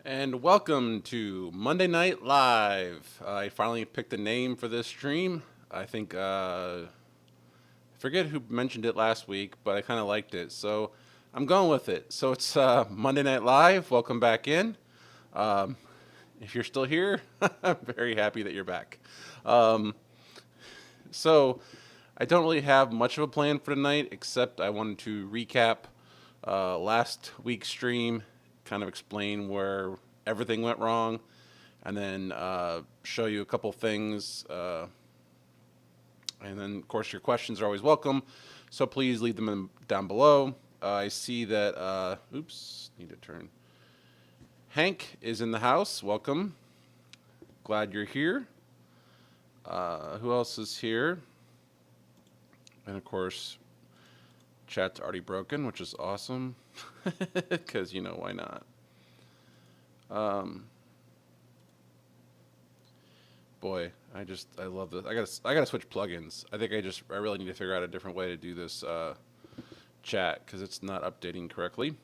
And welcome to Monday Night Live. I finally picked a name for this stream. I think, I forget who mentioned it last week, but I kind of liked it. So I'm going with it. So it's Monday Night Live. Welcome back in. Um, if you're still here, I'm very happy that you're back. Um, so I don't really have much of a plan for tonight, except I wanted to recap last week's stream, kind of explain where everything went wrong, and then show you a couple things. And then, of course, your questions are always welcome, so please leave them down below. I see that, oops, need to turn. Hank is in the house. Welcome. Glad you're here. Who else is here? And of course, chat's already broken, which is awesome, because why not? Um, Boy, I love this. I gotta switch plugins. I really need to figure out a different way to do this chat because it's not updating correctly.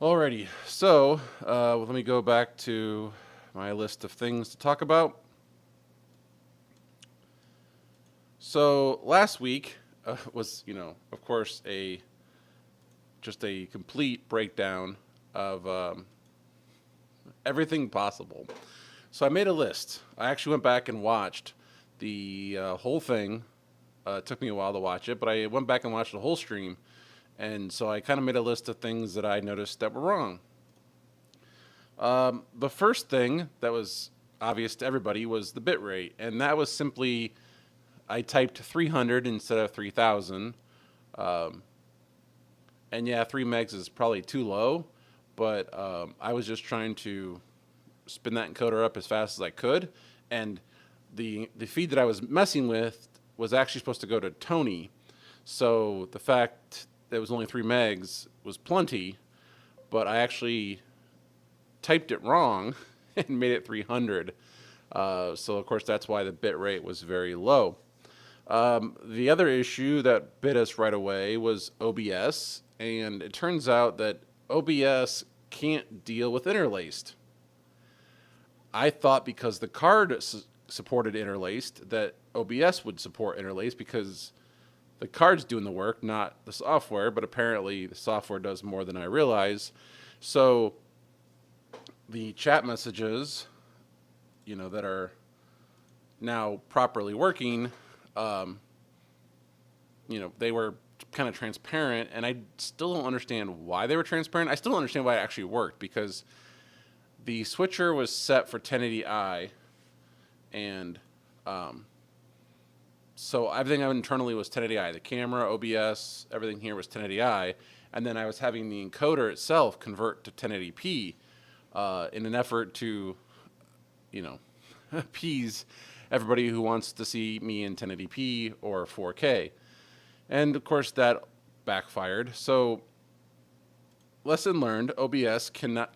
Alrighty, so let me go back to my list of things to talk about. So last week was, of course, just a complete breakdown of everything possible. So I made a list. I actually went back and watched the whole thing. It took me a while to watch it, but I went back and watched the whole stream. And so I kind of made a list of things that I noticed that were wrong. The first thing that was obvious to everybody was the bit rate. And that was simply, I typed 300 instead of 3000. And yeah, 3 megs is probably too low, but I was just trying to spin that encoder up as fast as I could. And the feed that I was messing with was actually supposed to go to Tony. So the fact that it was only 3 megs was plenty, but I actually typed it wrong and made it 300. So of course that's why the bit rate was very low. The other issue that bit us right away was OBS, and it turns out that OBS can't deal with interlaced. I thought because the card supported interlaced that OBS would support interlaced because the card's doing the work, not the software, but apparently the software does more than I realize. So the chat messages, that are now properly working, they were kind of transparent, and I still don't understand why they were transparent. I still don't understand why it actually worked because the switcher was set for 1080i, and so everything internally was 1080i. The camera, OBS, everything here was 1080i, and then I was having the encoder itself convert to 1080p in an effort to, appease everybody who wants to see me in 1080p or 4K. And of course that backfired. So lesson learned, OBS can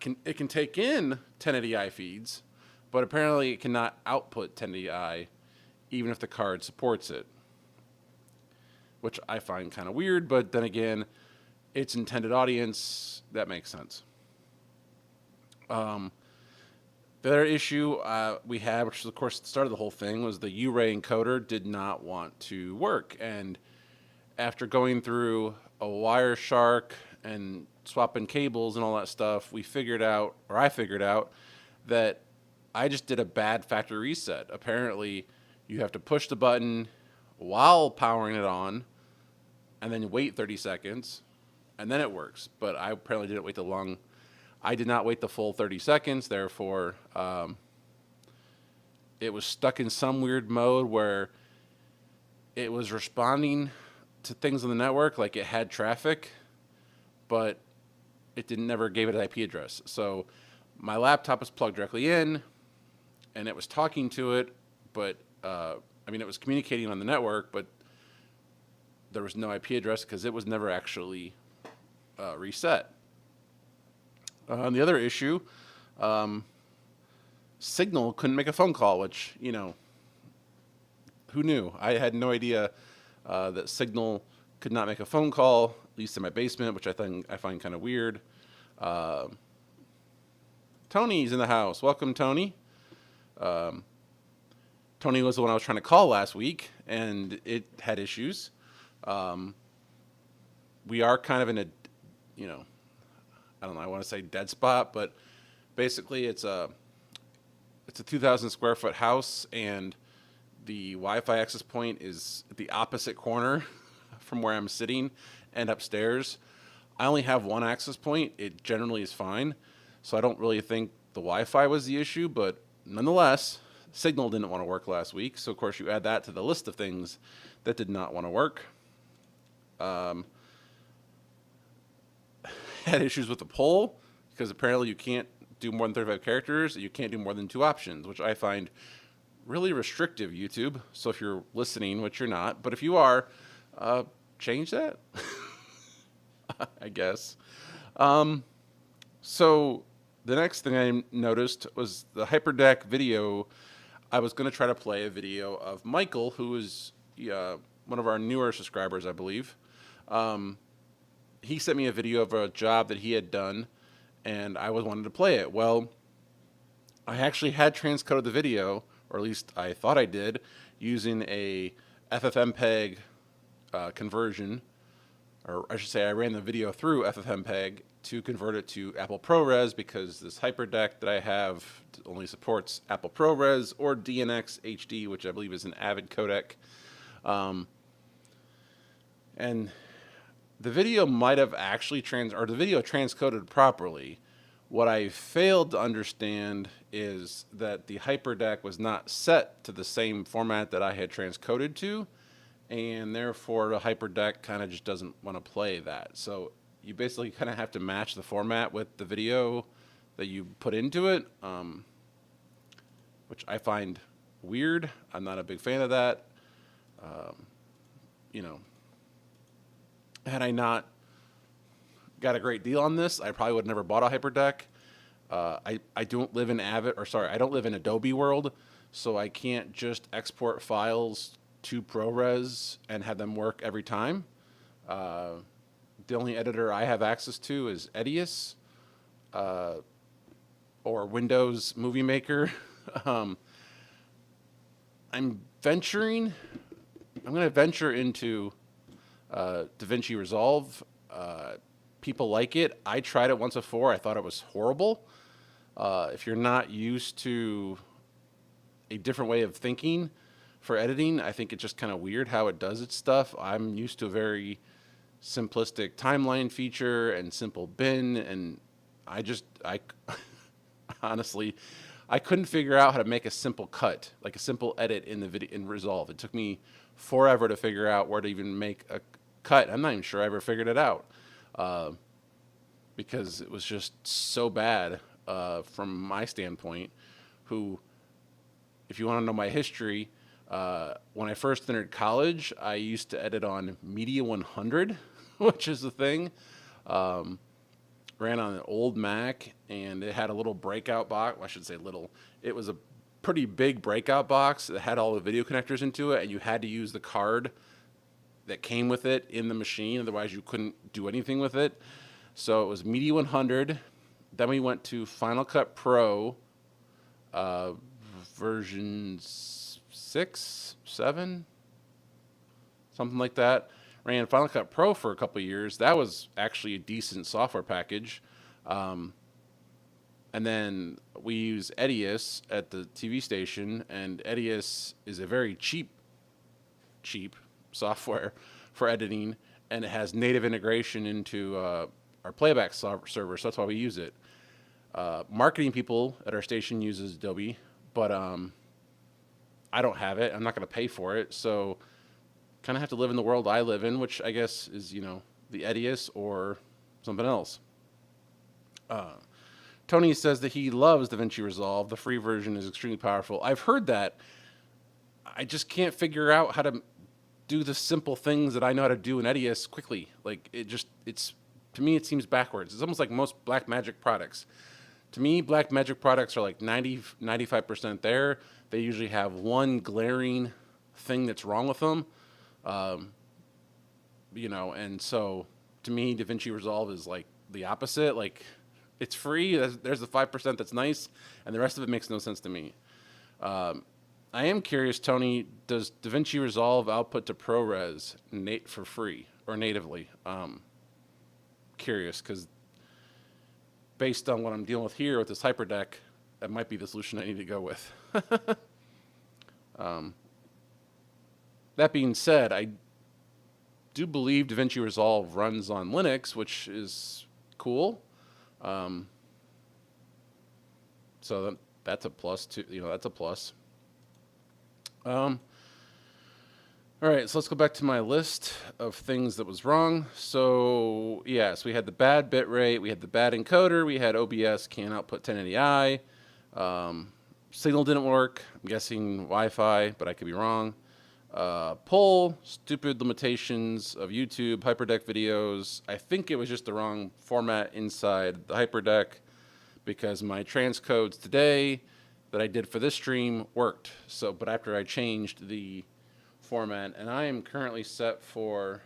take in 1080i feeds, but apparently it cannot output 1080i even if the card supports it, which I find kind of weird, but then again, its intended audience, that makes sense. The other issue we had, which of course started the whole thing, was the U-Ray encoder did not want to work. And after going through a Wireshark and swapping cables and all that stuff, I figured out, that I just did a bad factory reset. Apparently, you have to push the button while powering it on, and then wait 30 seconds, and then it works. But I apparently didn't wait I did not wait the full 30 seconds, therefore it was stuck in some weird mode where it was responding to things on the network like it had traffic, but it never gave it an IP address. So my laptop was plugged directly in, and it was talking to it, but it was communicating on the network, but there was no IP address because it was never actually reset. The other issue, Signal couldn't make a phone call, which, who knew? I had no idea that Signal could not make a phone call, at least in my basement, which I find kind of weird. Uh, Tony's in the house. Welcome, Tony. Um, Tony was the one I was trying to call last week, and it had issues. Um, we are kind of in a, you know, I don't know, I want to say dead spot, but basically it's a 2,000 square foot house, and the Wi-Fi access point is at the opposite corner from where I'm sitting and upstairs. I only have one access point. It generally is fine, so I don't really think the Wi-Fi was the issue, but nonetheless, Signal didn't want to work last week, so of course you add that to the list of things that did not want to work. Um, had issues with the poll because apparently you can't do more than 35 characters. You can't do more than 2 options, which I find really restrictive, YouTube. So if you're listening, which you're not, but if you are, change that, I guess. So the next thing I noticed was the Hyperdeck video. I was going to try to play a video of Michael, who is one of our newer subscribers, I believe. He sent me a video of a job that he had done, and I wanted to play it. Well, I actually had transcoded the video, or at least I thought I did, using a FFmpeg conversion, or I should say I ran the video through FFmpeg to convert it to Apple ProRes, because this Hyperdeck that I have only supports Apple ProRes or DNX HD, which I believe is an Avid codec. And the video might have actually the video transcoded properly. What I failed to understand is that the Hyperdeck was not set to the same format that I had transcoded to, and therefore the Hyperdeck kind of just doesn't want to play that. So you basically kind of have to match the format with the video that you put into it, which I find weird. I'm not a big fan of that. You know, had I not got a great deal on this, I probably would have never bought a Hyperdeck. I don't live in I don't live in Adobe world, so I can't just export files to ProRes and have them work every time. The only editor I have access to is Edius, or Windows Movie Maker. I'm going to venture into DaVinci Resolve. People like it. I tried it once before. I thought it was horrible. If you're not used to a different way of thinking for editing, I think it's just kind of weird how it does its stuff. I'm used to a very simplistic timeline feature and simple bin, and I honestly, I couldn't figure out how to make a simple cut, like a simple edit in the video in Resolve. It took me forever to figure out where to even make a cut. I'm not even sure I ever figured it out, because it was just so bad from my standpoint. If you want to know my history, when I first entered college, I used to edit on Media 100, which is the thing. Ran on an old Mac, and it had a little breakout box. Well, I should say little. It was a pretty big breakout box that had all the video connectors into it, and you had to use the card that came with it in the machine. Otherwise, you couldn't do anything with it. So it was Media 100. Then we went to Final Cut Pro, version 6, 7, something like that. Ran Final Cut Pro for a couple of years. That was actually a decent software package. And then we use Edius at the TV station, and Edius is a very cheap software for editing, and it has native integration into our playback server, so that's why we use it. Marketing people at our station uses Adobe, but I don't have it. I'm not going to pay for it, so kind of have to live in the world I live in, which I guess is, the Edius or something else. Tony says that he loves DaVinci Resolve. The free version is extremely powerful. I've heard that. I just can't figure out how to do the simple things that I know how to do in Edius quickly. Like, to me, it seems backwards. It's almost like most Blackmagic products. To me, Blackmagic products are like 95% there. They usually have one glaring thing that's wrong with them. and so to me, DaVinci Resolve is like the opposite. Like, it's free. There's the 5% that's nice, and the rest of it makes no sense to me. I am curious, Tony, does DaVinci Resolve output to ProRes for free or natively? Curious, because based on what I'm dealing with here with this HyperDeck, that might be the solution I need to go with. That being said, I do believe DaVinci Resolve runs on Linux, which is cool. So that's a plus too. That's a plus. All right, so let's go back to my list of things that was wrong. So yes, we had the bad bitrate, we had the bad encoder, we had OBS can't output 1080i. Signal didn't work. I'm guessing Wi-Fi, but I could be wrong. Poll, stupid limitations of YouTube, HyperDeck videos. I think it was just the wrong format inside the HyperDeck because my transcodes today that I did for this stream worked. So, but after I changed the format, and I am currently set for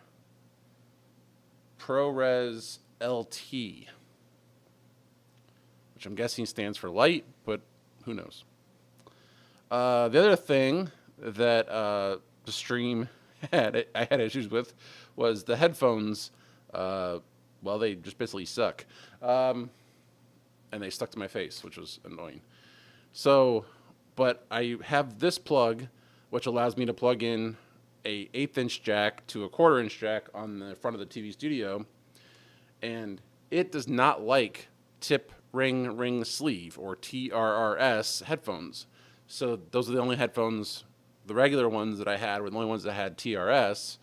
ProRes LT, which I'm guessing stands for light, but who knows? The other thing that the stream I had issues with was the headphones. Well, they just basically suck, and they stuck to my face, which was annoying. So, but I have this plug, which allows me to plug in a 1/8" jack to a 1/4" jack on the front of the TV studio, and it does not like tip ring sleeve or TRRS headphones. So those are the only headphones. The regular ones that I had were the only ones that had TRS.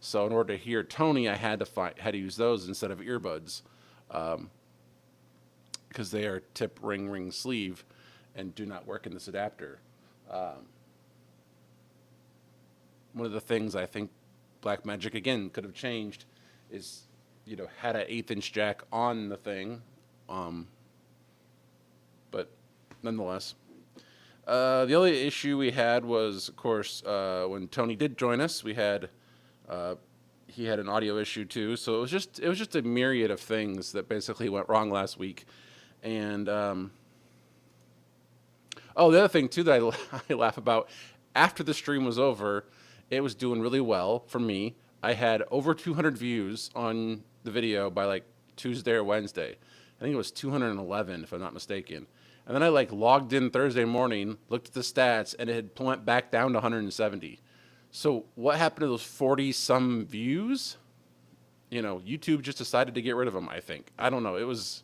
So in order to hear Tony, I had to use those instead of earbuds, because they are tip ring sleeve and do not work in this adapter. One of the things I think Blackmagic again could have changed is, had an 1/8" jack on the thing, but nonetheless. The only issue we had was, of course, when Tony did join us, he had an audio issue too. So it was just a myriad of things that basically went wrong last week. And the other thing too that I laugh about, after the stream was over, it was doing really well for me. I had over 200 views on the video by like Tuesday or Wednesday. I think it was 211 if I'm not mistaken. And then I logged in Thursday morning, looked at the stats, and it had went back down to 170. So what happened to those 40 some views? YouTube just decided to get rid of them, I think. I don't know. It's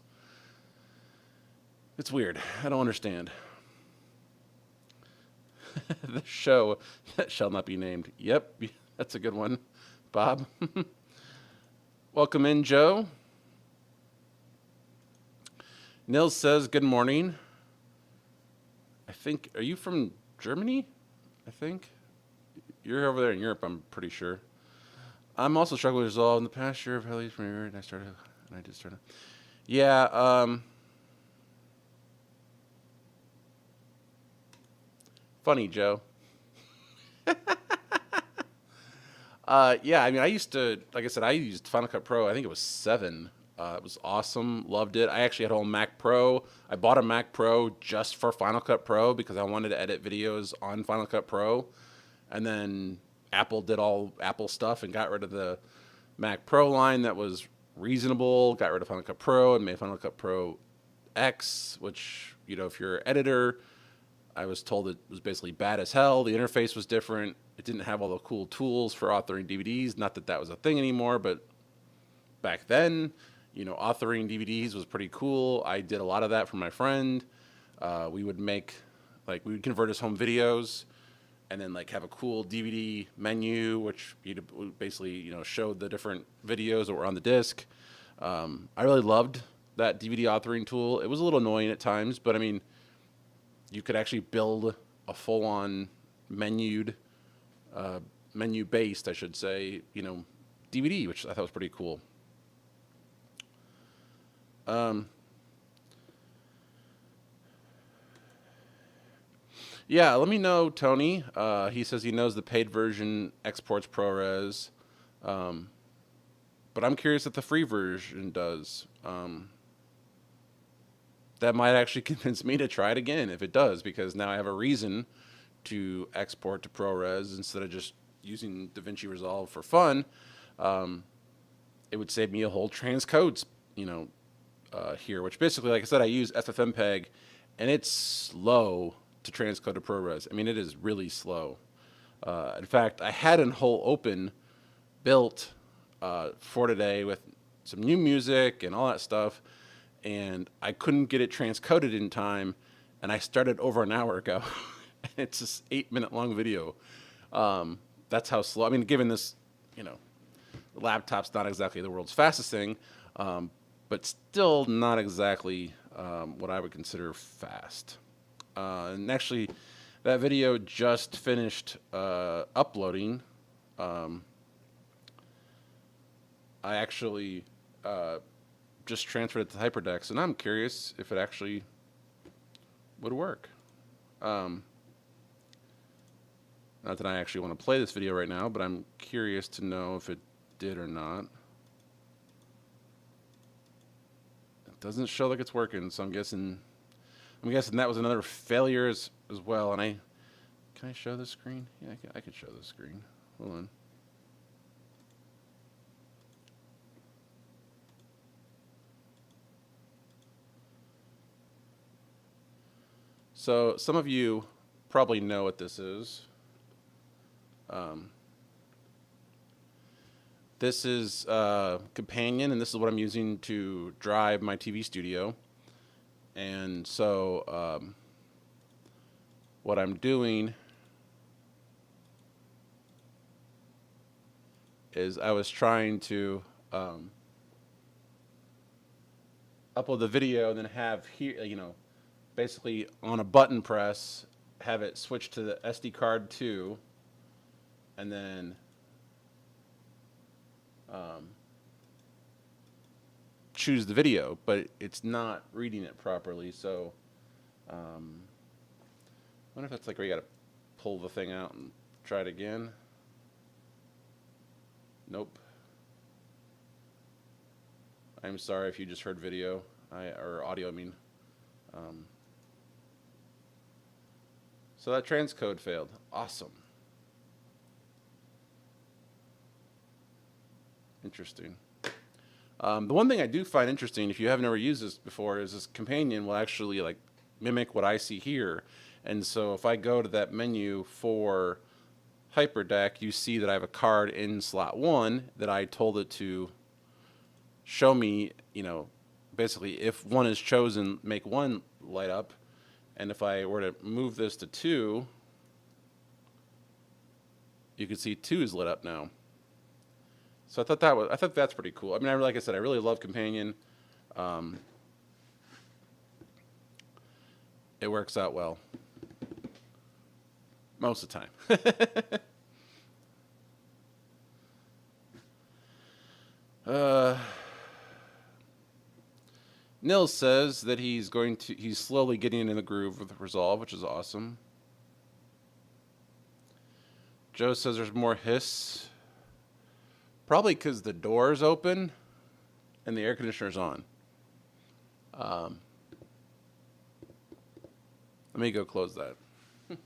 weird. I don't understand. The show that shall not be named. Yep, that's a good one, Bob. Welcome in, Joe. Nils says, good morning. I think, are you from Germany? I think. You're over there in Europe, I'm pretty sure. I'm also struggling to resolve in the past year of Helly's from here, and I did start. Yeah, funny, Joe. Yeah, I mean, I used to, like I said, I used Final Cut Pro. I think it was 7. It was awesome. Loved it. I actually had a whole Mac Pro. I bought a Mac Pro just for Final Cut Pro because I wanted to edit videos on Final Cut Pro. And then Apple did all Apple stuff and got rid of the Mac Pro line that was reasonable, got rid of Final Cut Pro and made Final Cut Pro X, which, if you're an editor, I was told it was basically bad as hell. The interface was different. It didn't have all the cool tools for authoring DVDs. Not that that was a thing anymore, but back then, authoring DVDs was pretty cool. I did a lot of that for my friend. We would we would convert his home videos and then have a cool DVD menu, which basically, showed the different videos that were on the disc. I really loved that DVD authoring tool. It was a little annoying at times, but I mean, you could actually build a full-on menu-based, I should say, DVD, which I thought was pretty cool. Yeah, let me know, Tony. He says he knows the paid version exports ProRes. but I'm curious if the free version does. That might actually convince me to try it again if it does, because now I have a reason to export to ProRes instead of just using DaVinci Resolve for fun. It would save me a whole transcode, here, which basically, like I said, I use FFmpeg, and it's slow to transcode to ProRes. I mean, it is really slow. In fact, I had a whole open built for today with some new music and all that stuff, and I couldn't get it transcoded in time, and I started over an hour ago. It's this 8-minute long video. That's how slow. I mean, given this, the laptop's not exactly the world's fastest thing, but still not exactly what I would consider fast. And actually, that video just finished uploading. I actually just transferred it to HyperDex, and I'm curious if it actually would work. Not that I actually want to play this video right now, but I'm curious to know if it did or not. It doesn't show like it's working, so I'm guessing that was another failure as well. And can I show the screen? Yeah, I can show the screen. Hold on. So some of you probably know what this is. This is Companion, and this is what I'm using to drive my TV studio. And so what I'm doing is I was trying to upload the video and then have here, basically on a button press, have it switch to the SD card 2, and then choose the video, but it's not reading it properly. So I wonder if that's like where you got to pull the thing out and try it again. Nope. I'm sorry if you just heard video, or audio, I mean. So that transcode failed. Awesome. Interesting. The one thing I do find interesting, if you have never used this before, is this Companion will actually like mimic what I see here. And so if I go to that menu for HyperDeck, you see that I have a card in slot 1 that I told it to show me, basically if 1 is chosen, make 1 light up. And if I were to move this to 2, you can see 2 is lit up now. So I thought that's pretty cool. I mean, like I said, I really love Companion. It works out well most of the time. Nils says that he's slowly getting in the groove with Resolve, which is awesome. Joe says there's more hiss. Probably because the door's open and the air conditioner's on. Let me go close that. Let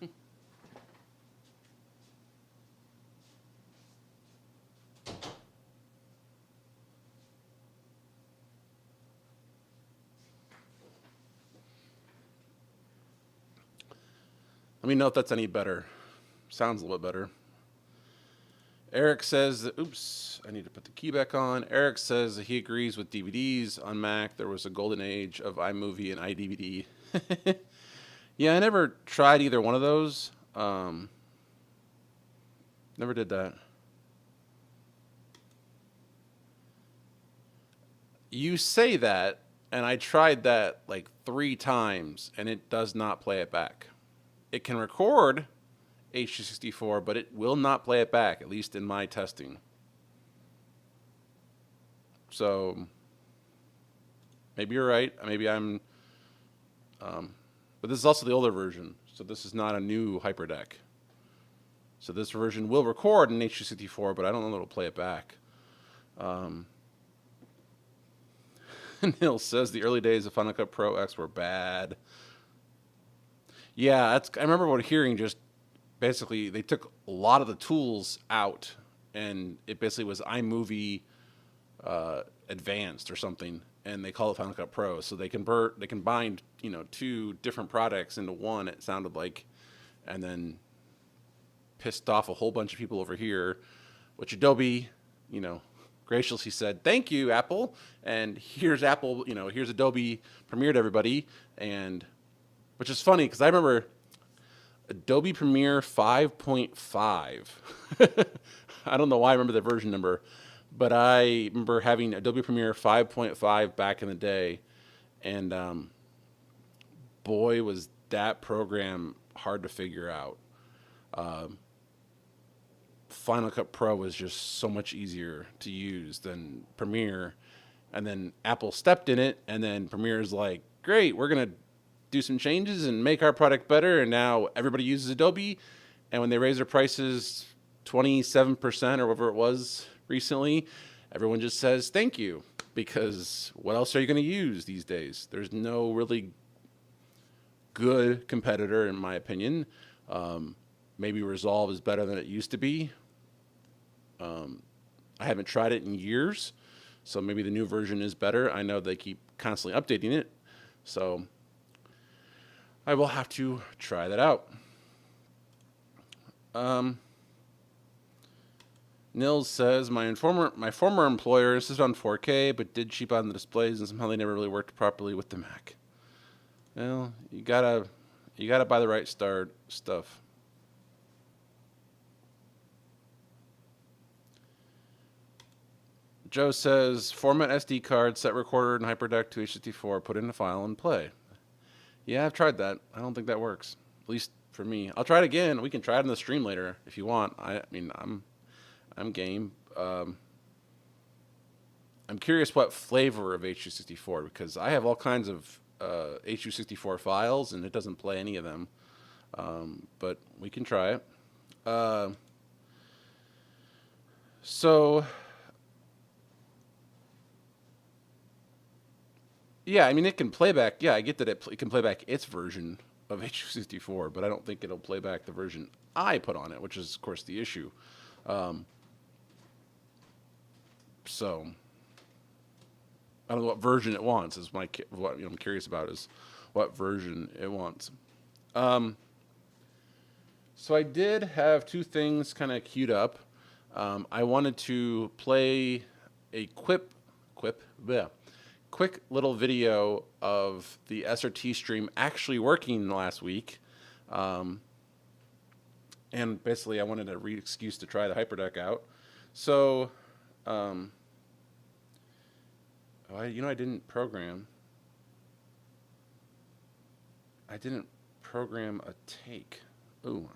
me know if that's any better. Sounds a little bit better. Eric says that, oops, I need to put the key back on. Eric says that he agrees with DVDs on Mac. There was a golden age of iMovie and iDVD. Yeah, I never tried either one of those. Never did that. You say that, and I tried that like 3 times, and it does not play it back. It can record H.264, but it will not play it back, at least in my testing. So maybe you're right. Maybe I'm. But this is also the older version, so this is not a new HyperDeck. So this version will record in H.264, but I don't know if it'll play it back. Neil says the early days of Final Cut Pro X were bad. Yeah, I remember what hearing just basically they took a lot of the tools out, and it basically was iMovie Advanced or something, and they call it Final Cut Pro. So they combined two different products into one. It sounded like, and then pissed off a whole bunch of people over here, which Adobe, graciously said, "Thank you, Apple," and here's Apple, here's Adobe Premiere to everybody, and which is funny because I remember Adobe Premiere 5.5. I don't know why I remember the version number, but I remember having Adobe Premiere 5.5 back in the day, and boy, was that program hard to figure out. Final Cut Pro was just so much easier to use than Premiere, and then Apple stepped in it, and then Premiere's like, great, we're going to do some changes and make our product better, and now everybody uses Adobe, and when they raise their prices 27% or whatever it was recently, everyone just says thank you, because what else are you going to use these days? There's no really good competitor, in my opinion. Maybe Resolve is better than it used to be. I haven't tried it in years, so maybe the new version is better. I know they keep constantly updating it, so I will have to try that out. Nils says, my former employer insisted on 4K, but did cheap on the displays, and somehow they never really worked properly with the Mac. Well, you gotta buy the right stuff. Joe says, format SD card, set recorder, and HyperDeck to H64, put in a file, and play. Yeah, I've tried that. I don't think that works, at least for me. I'll try it again. We can try it in the stream later if you want. I mean, I'm game. I'm curious what flavor of H264, because I have all kinds of H264 files, and it doesn't play any of them. But we can try it. Yeah, I mean, it can play back. Yeah, I get that it can play back its version of H264, but I don't think it'll play back the version I put on it, which is, of course, the issue. So I don't know what version it wants. Is what I'm curious about is what version it wants. So I did have two things kind of queued up. I wanted to play a quick little video of the SRT stream actually working last week. And basically I wanted a excuse to try the HyperDeck out. So, I didn't program a take. Ooh,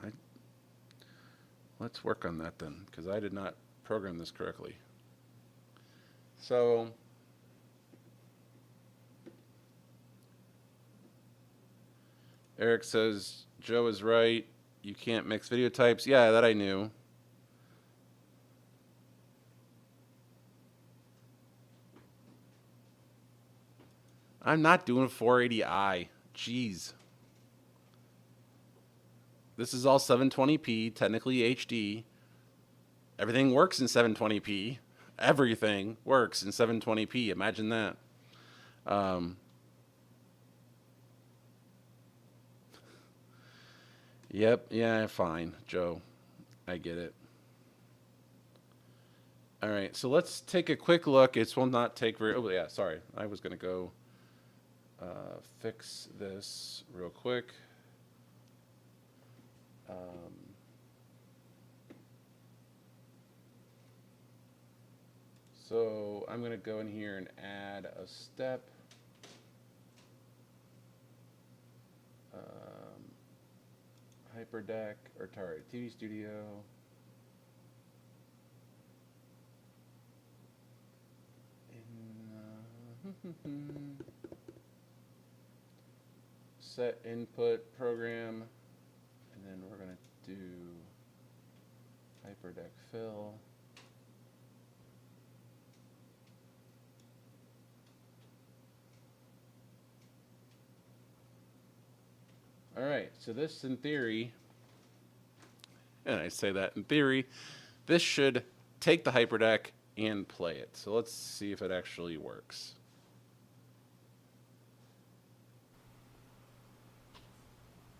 let's work on that then, because I did not program this correctly. So, Eric says, Joe is right. You can't mix video types. Yeah, that I knew. I'm not doing 480i. Jeez. This is all 720p, technically HD. Everything works in 720p. Everything works in 720p. Imagine that. Yep, yeah, fine, Joe. I get it. All right, so let's take a quick look. It will not take very... Oh, yeah, sorry. I was going to go fix this real quick. So I'm going to go in here and add a step. HyperDeck, or sorry, TV Studio. Set input program, and then we're going to do HyperDeck fill. All right, so this in theory, and I say that in theory, this should take the HyperDeck and play it. So let's see if it actually works.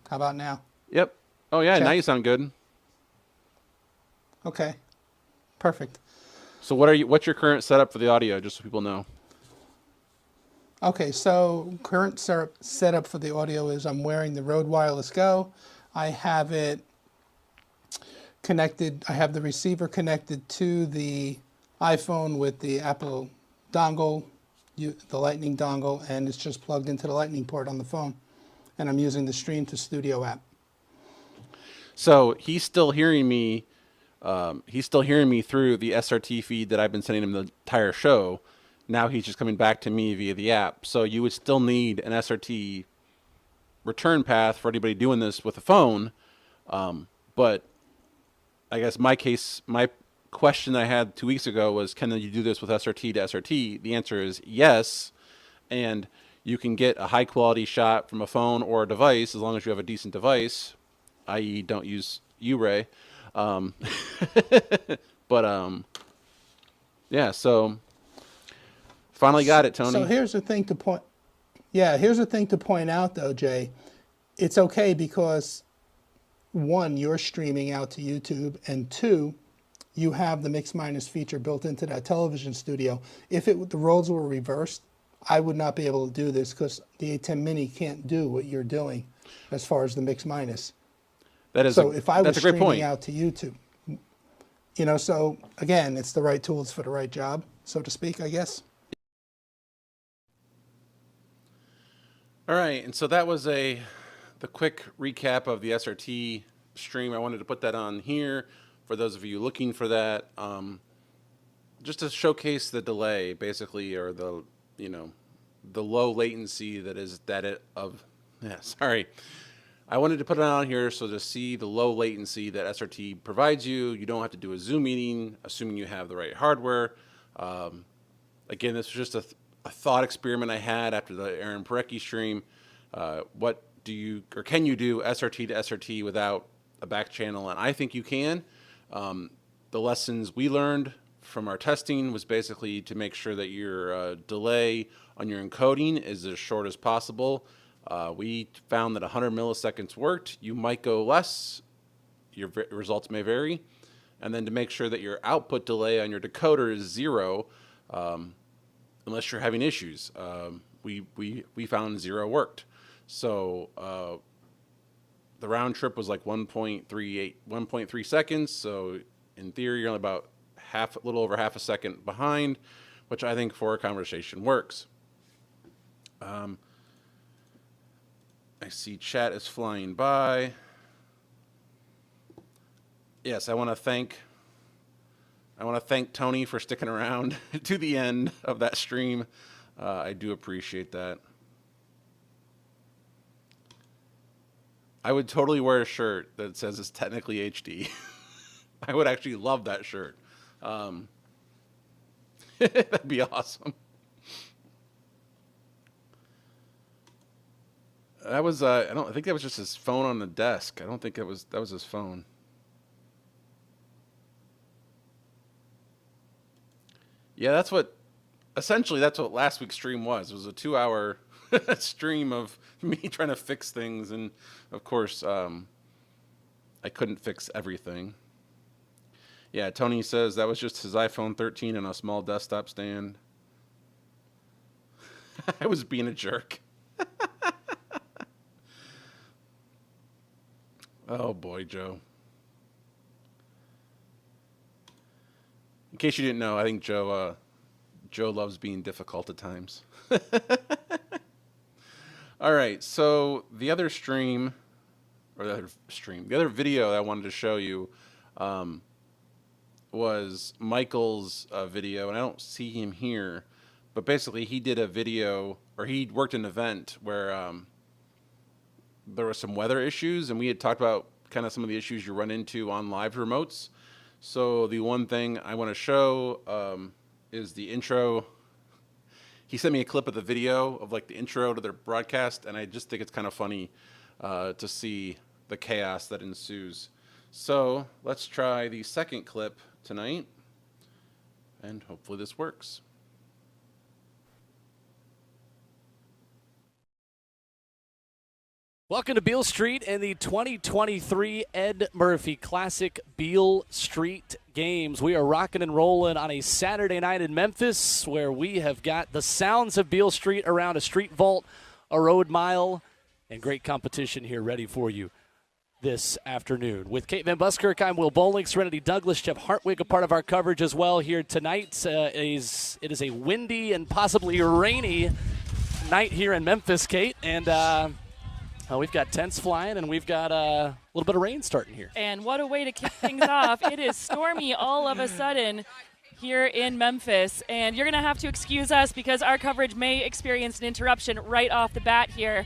How about now? Yep. Oh yeah, now you Check. sound good. Okay, perfect. So what's your current setup for the audio, just so people know? Okay, so current setup for the audio is I'm wearing the Rode Wireless Go. I have it connected, I have the receiver connected to the iPhone with the Apple dongle, the Lightning dongle, and it's just plugged into the Lightning port on the phone. And I'm using the Stream to Studio app. So he's still hearing me. He's still hearing me through the SRT feed that I've been sending him the entire show. Now he's just coming back to me via the app. So you would still need an SRT return path for anybody doing this with a phone. But I guess my question I had 2 weeks ago was, can you do this with SRT to SRT? The answer is yes. And you can get a high quality shot from a phone or a device as long as you have a decent device, i.e., don't use Uray. Um, but yeah, so finally got it, Tony. So here's the thing to point. Yeah, here's the thing to point out, though, Jay. It's okay because one, you're streaming out to YouTube, and two, you have the mix minus feature built into that television studio. If the roles were reversed, I would not be able to do this because the A10 Mini can't do what you're doing as far as the mix minus. So if I was That's a great streaming point. out to YouTube, you know, so again, it's the right tools for the right job, so to speak, I guess. All right, and so that was the quick recap of the SRT stream. I wanted to put that on here for those of you looking for that, just to showcase the delay, basically, or the low latency that is that it of. Yeah, sorry. I wanted to put it on here so to see the low latency that SRT provides you. You don't have to do a Zoom meeting, assuming you have the right hardware. Again, this was just a thought experiment I had after the Aaron Parecki stream. What do you, or can you do SRT to SRT without a back channel? And I think you can. The lessons we learned from our testing was basically to make sure that your delay on your encoding is as short as possible. We found that 100 milliseconds worked. You might go less. Your results may vary. And then to make sure that your output delay on your decoder is 0, unless you're having issues. We found 0 worked. So the round trip was like 1.3 seconds. So in theory, you're only about a little over half a second behind, which I think for a conversation works. I see chat is flying by. Yes, I want to thank Tony for sticking around to the end of that stream. I do appreciate that. I would totally wear a shirt that says it's technically HD. I would actually love that shirt. That'd be awesome. That was I think that was just his phone on the desk. I don't think that was his phone. Yeah, essentially that's what last week's stream was. It was a 2-hour stream of me trying to fix things, and of course I couldn't fix everything. Yeah, Tony says that was just his iPhone 13 and a small desktop stand. I was being a jerk. Oh boy, Joe. In case you didn't know, I think Joe loves being difficult at times. All right, so the other video that I wanted to show you was Michael's video, and I don't see him here, but basically he did a video, or he worked an event where there were some weather issues, and we had talked about kind of some of the issues you run into on live remotes. So the one thing I want to show is the intro. He sent me a clip of the video of like the intro to their broadcast, and I just think it's kind of funny. to see the chaos that ensues. So let's try the second clip tonight, and hopefully this works. Welcome to Beale Street and the 2023 Ed Murphy Classic Beale Street Games. We are rocking and rolling on a Saturday night in Memphis where we have got the sounds of Beale Street around a street vault, a road mile, and great competition here ready for you this afternoon. With Kate Van Buskirk, I'm Will Bowling, Serenity Douglas, Jeff Hartwig, a part of our coverage as well here tonight. It is a windy and possibly rainy night here in Memphis, Kate, and we've got tents flying, and we've got a little bit of rain starting here. And what a way to kick things off. It is stormy all of a sudden here in Memphis. And you're going to have to excuse us because our coverage may experience an interruption right off the bat here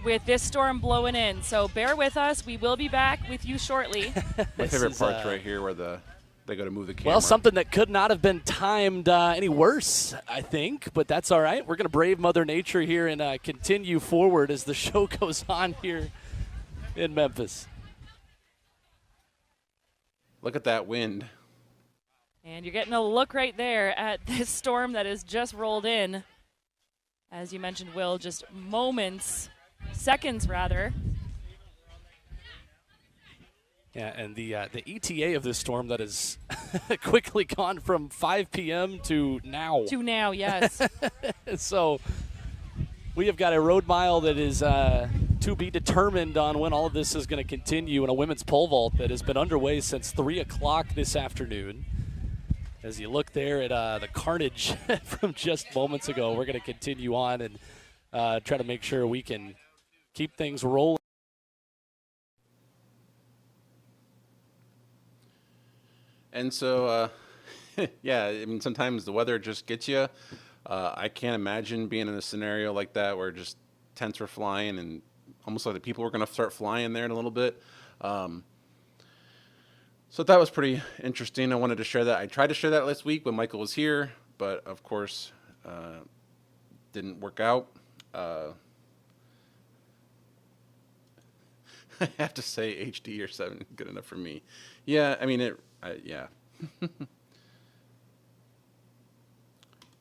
with this storm blowing in. So bear with us. We will be back with you shortly. My favorite part's right here where they go to move the camera. Well, something that could not have been timed any worse, I think, but that's all right. We're going to brave Mother Nature here and continue forward as the show goes on here in Memphis. Look at that wind. And you're getting a look right there at this storm that has just rolled in. As you mentioned, Will, just seconds rather. Yeah, and the ETA of this storm that has quickly gone from 5 p.m. to now. To now, yes. So we have got a road mile that is to be determined on when all of this is going to continue, and a women's pole vault that has been underway since 3 o'clock this afternoon. As you look there at the carnage from just moments ago, we're going to continue on and try to make sure we can keep things rolling. And so, yeah, I mean, sometimes the weather just gets you. I can't imagine being in a scenario like that where just tents were flying and almost like the people were going to start flying there in a little bit. So that was pretty interesting. I wanted to share that. I tried to share that last week when Michael was here, but of course, didn't work out. I have to say HD or 7 is good enough for me. Yeah, I mean, yeah.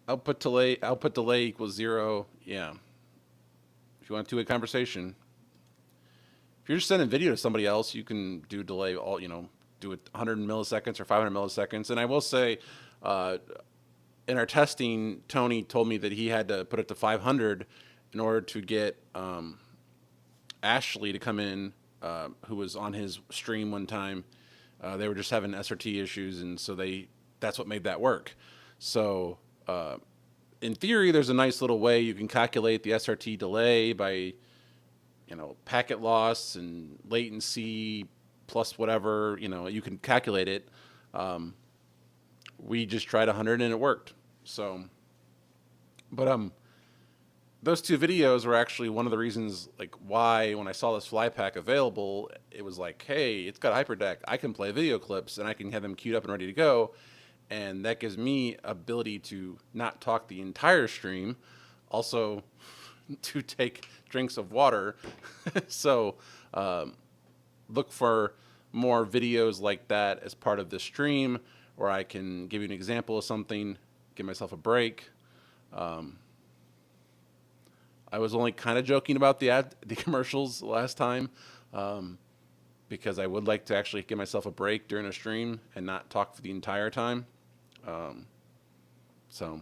Output delay equals 0. Yeah. If you want a two-way conversation. If you're just sending video to somebody else, you can do delay do it 100 milliseconds or 500 milliseconds. And I will say, in our testing, Tony told me that he had to put it to 500 in order to get Ashley to come in, who was on his stream one time. They were just having SRT issues, and so that's what made that work. So in theory, there's a nice little way you can calculate the SRT delay by, packet loss and latency plus whatever, you can calculate it. We just tried 100 and it worked. So, but those two videos were actually one of the reasons, why when I saw this fly pack available, it was like, hey, it's got HyperDeck. I can play video clips and I can have them queued up and ready to go. And that gives me ability to not talk the entire stream, also to take drinks of water. So look for more videos like that as part of the stream, where I can give you an example of something, give myself a break. I was only kind of joking about the commercials last time, because I would like to actually give myself a break during a stream and not talk for the entire time. So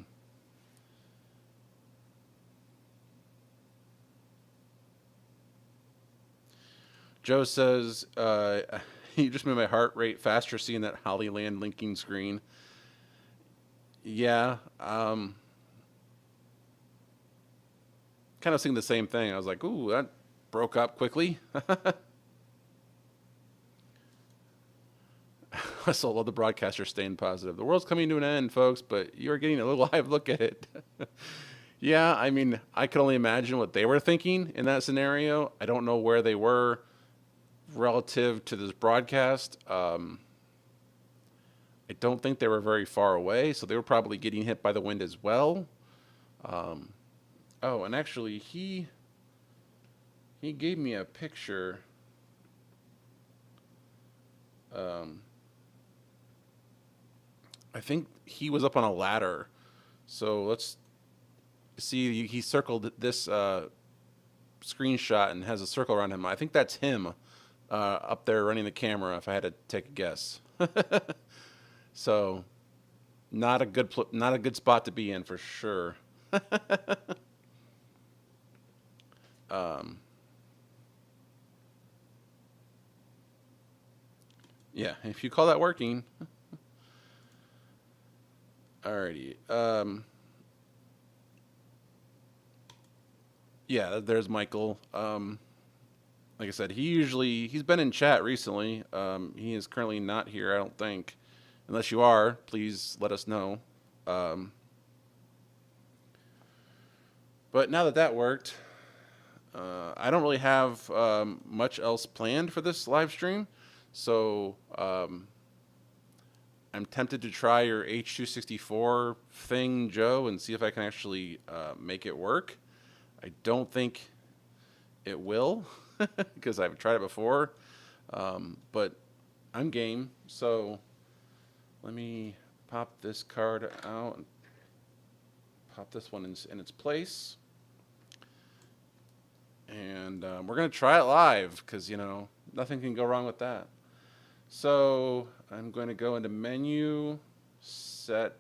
Joe says, you just made my heart rate faster seeing that Hollyland linking screen. Yeah, kind of seeing the same thing. I was like, ooh, that broke up quickly. I still love the broadcaster staying positive. The world's coming to an end, folks, but you're getting a little live look at it. Yeah, I mean, I can only imagine what they were thinking in that scenario. I don't know where they were relative to this broadcast. I don't think they were very far away, so they were probably getting hit by the wind as well. Oh, and actually, he he gave me a picture. I think he was up on a ladder. So let's see. He circled this screenshot and has a circle around him. I think that's him up there running the camera, if I had to take a guess. So not a good spot to be in for sure. Yeah, if you call that working. Alrighty. Yeah, there's Michael. Like I said, he's been in chat recently. He is currently not here, I don't think. Unless you are, please let us know. But now that worked, I don't really have much else planned for this live stream. So I'm tempted to try your H.264 thing, Joe, and see if I can actually make it work. I don't think it will because I've tried it before, but I'm game. So let me pop this card out and pop this one in its place. And we're going to try it live because, you know, nothing can go wrong with that. So I'm going to go into menu, set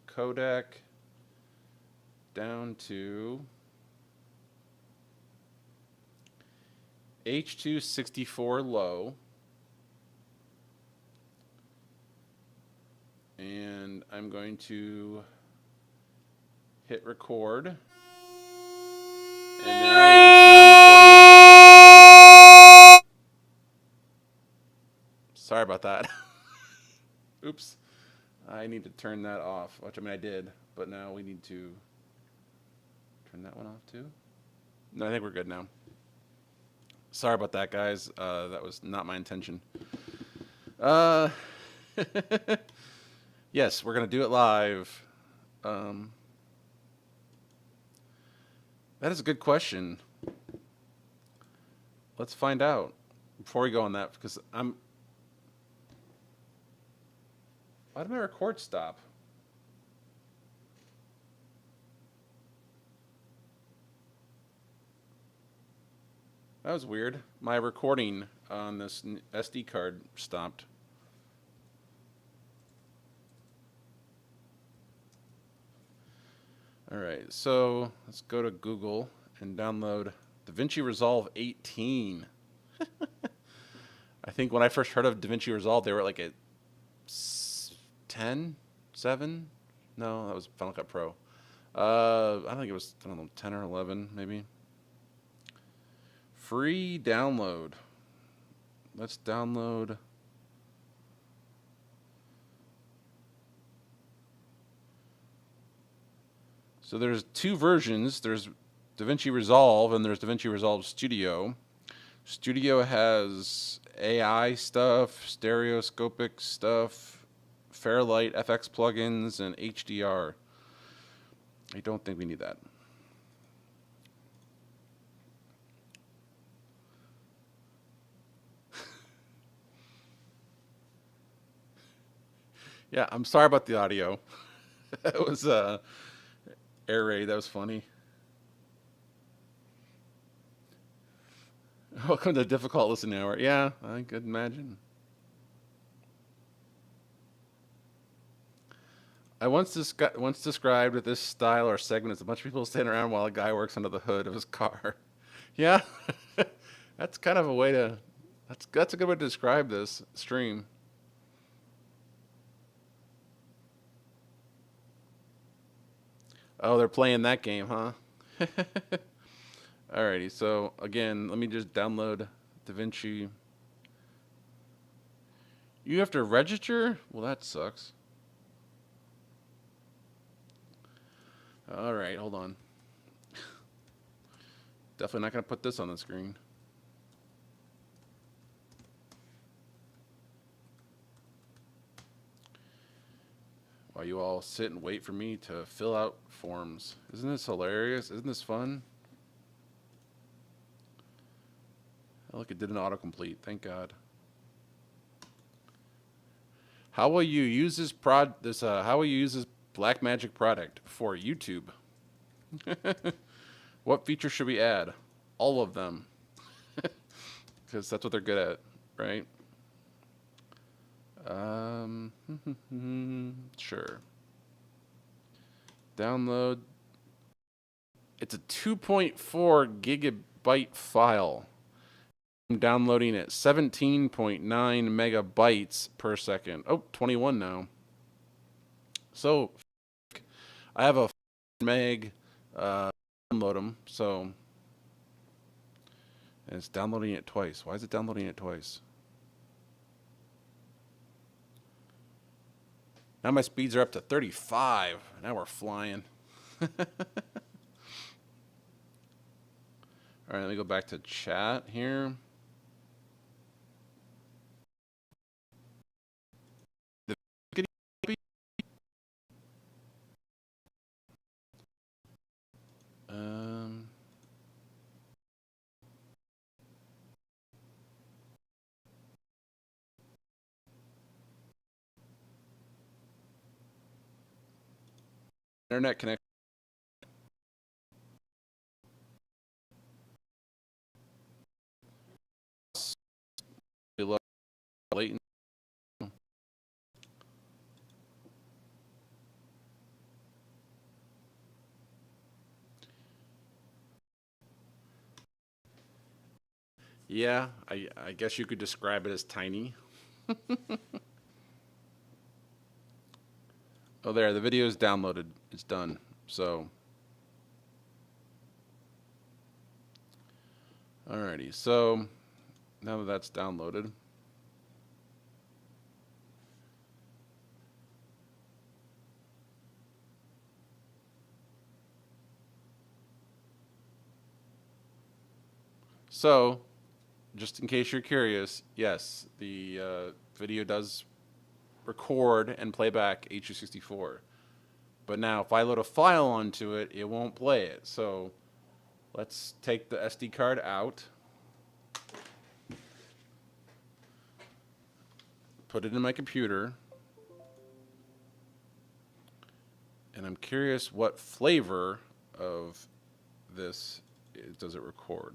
codec down to H.264 low. And I'm going to hit record. And there I am. Sorry about that. Oops. I need to turn that off, which I mean I did, but now we need to turn that one off too. No, I think we're good now. Sorry about that, guys. That was not my intention. Yes, we're going to do it live. That is a good question. Let's find out before we go on that, because why did my record stop? That was weird. My recording on this SD card stopped. All right, so let's go to Google and download DaVinci Resolve 18. I think when I first heard of DaVinci Resolve, they were like at 10, 7? No, that was Final Cut Pro. I think it was, I don't know, 10 or 11 maybe. Free download. Let's download. So there's two versions. There's DaVinci Resolve and there's DaVinci Resolve Studio. Studio has AI stuff, stereoscopic stuff, Fairlight FX plugins, and HDR. I don't think we need that. Yeah, I'm sorry about the audio. That was air raid. That was funny. Welcome to difficult listening hour. Yeah, I could imagine. I once described this style or segment as a bunch of people standing around while a guy works under the hood of his car. Yeah, that's kind of a way to. That's a good way to describe this stream. Oh, they're playing that game, huh? Alrighty, so again, let me just download DaVinci. You have to register? Well, that sucks. Alright, hold on. Definitely not going to put this on the screen. While you all sit and wait for me to fill out forms. Isn't this hilarious? Isn't this fun? Oh, look, it did an autocomplete. Thank God. How will you use this how will you use this Blackmagic product for YouTube? What features should we add? All of them. Because that's what they're good at, right? Sure. Download. It's a 2.4 gigabyte file. I'm downloading at 17.9 megabytes per second. Oh, 21 now. So, I have a meg modem, so and it's downloading it twice. Why is it downloading it twice? Now my speeds are up to 35. Now we're flying. All right, let me go back to chat here. Internet connection. Latency. Yeah, I guess you could describe it as tiny. Oh, there, the video is downloaded. It's done. So, alrighty. So, now that that's downloaded, so just in case you're curious, yes, the video does record and play back H.264. But now if I load a file onto it, it won't play it. So let's take the SD card out, put it in my computer, and I'm curious what flavor of this does it record.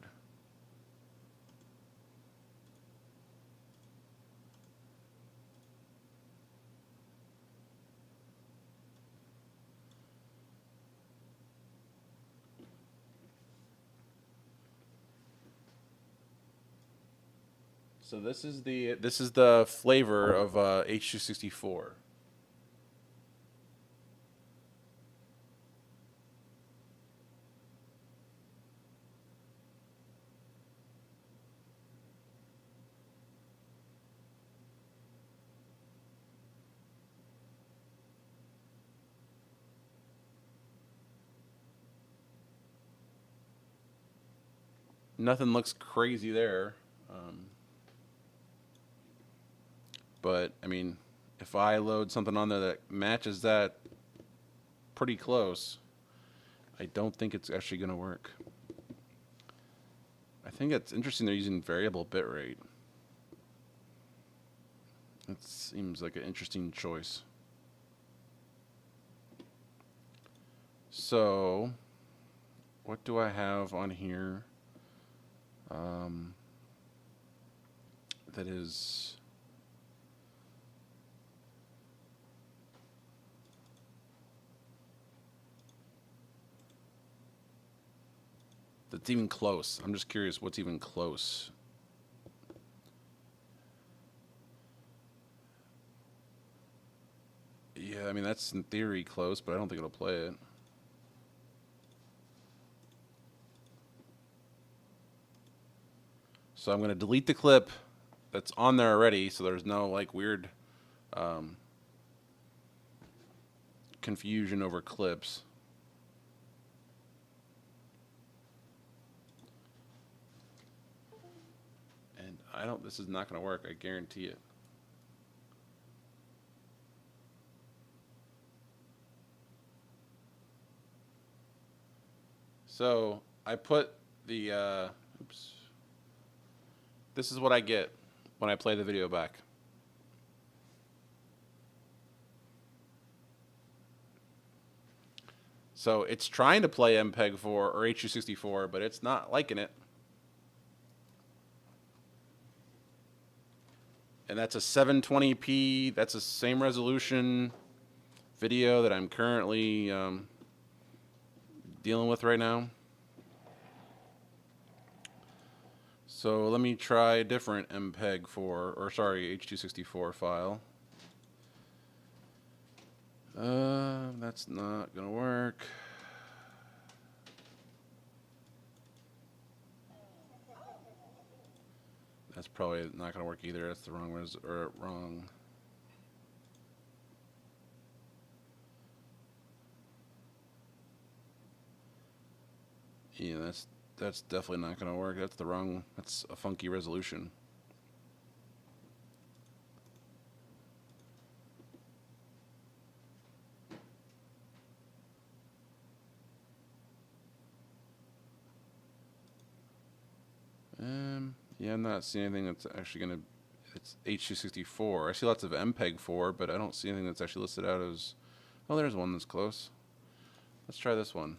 So this is the flavor of H.264. Nothing looks crazy there. But, I mean, if I load something on there that matches that pretty close, I don't think it's actually going to work. I think it's interesting they're using variable bitrate. It seems like an interesting choice. So, what do I have on here that is... that's even close? I'm just curious what's even close. Yeah, I mean, that's in theory close, but I don't think it'll play it. So I'm going to delete the clip that's on there already, so there's no like weird confusion over clips. This is not going to work, I guarantee it. So I put the, oops. This is what I get when I play the video back. So it's trying to play MPEG-4 or H.264, but it's not liking it. And that's a 720p. That's the same resolution video that I'm currently dealing with right now. So let me try a different MPEG-4, or sorry, H.264 file. That's not gonna work. That's probably not gonna work either. That's the wrong wrong. Yeah, that's definitely not gonna work. That's the wrong. That's a funky resolution. Yeah, I'm not seeing anything that's actually gonna. It's H.264. I see lots of MPEG-4, but I don't see anything that's actually listed out as. Oh, there's one that's close. Let's try this one.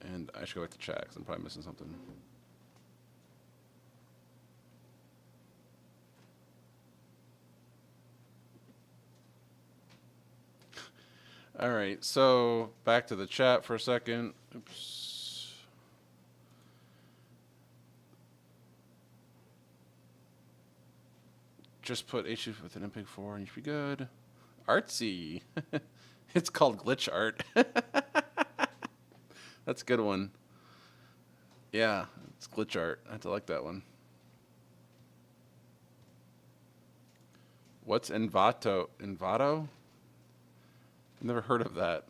And I should go back to chat because I'm probably missing something. All right, so back to the chat for a second. Oops. Just put H with an MPEG-4 and you should be good. Artsy. It's called glitch art. That's a good one. Yeah, it's glitch art. I have to like that one. What's Envato? Envato? Never heard of that.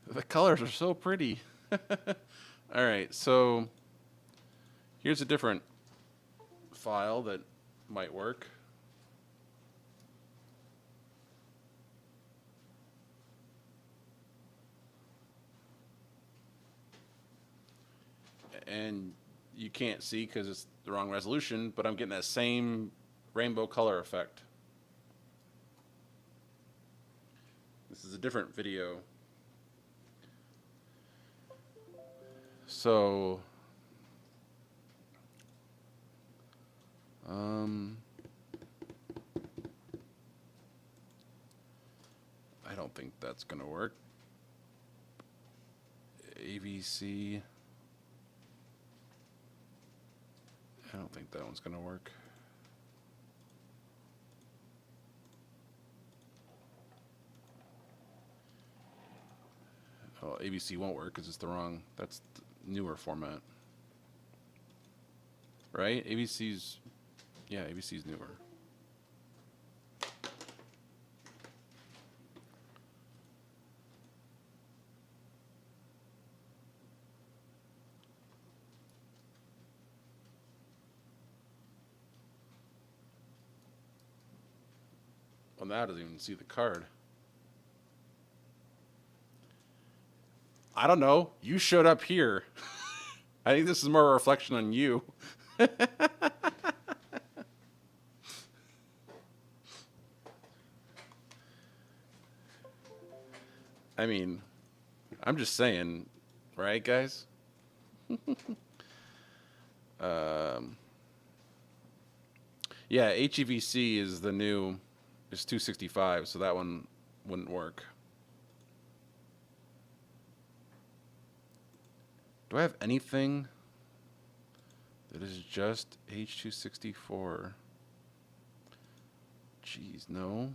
The colors are so pretty. All right, so here's a different file that might work. And you can't see because it's the wrong resolution, but I'm getting that same rainbow color effect. This is a different video. So, I don't think that's gonna work. AVC. I don't think that one's gonna work. Oh, ABC won't work because it's the wrong. That's the newer format, right? ABC's, yeah, ABC's newer. Well, now it doesn't even see the card. I don't know. You showed up here. I think this is more a reflection on you. I mean, I'm just saying, right, guys? Yeah, HEVC is the new, is 265, so that one wouldn't work. Do I have anything that is just H.264? Jeez, no.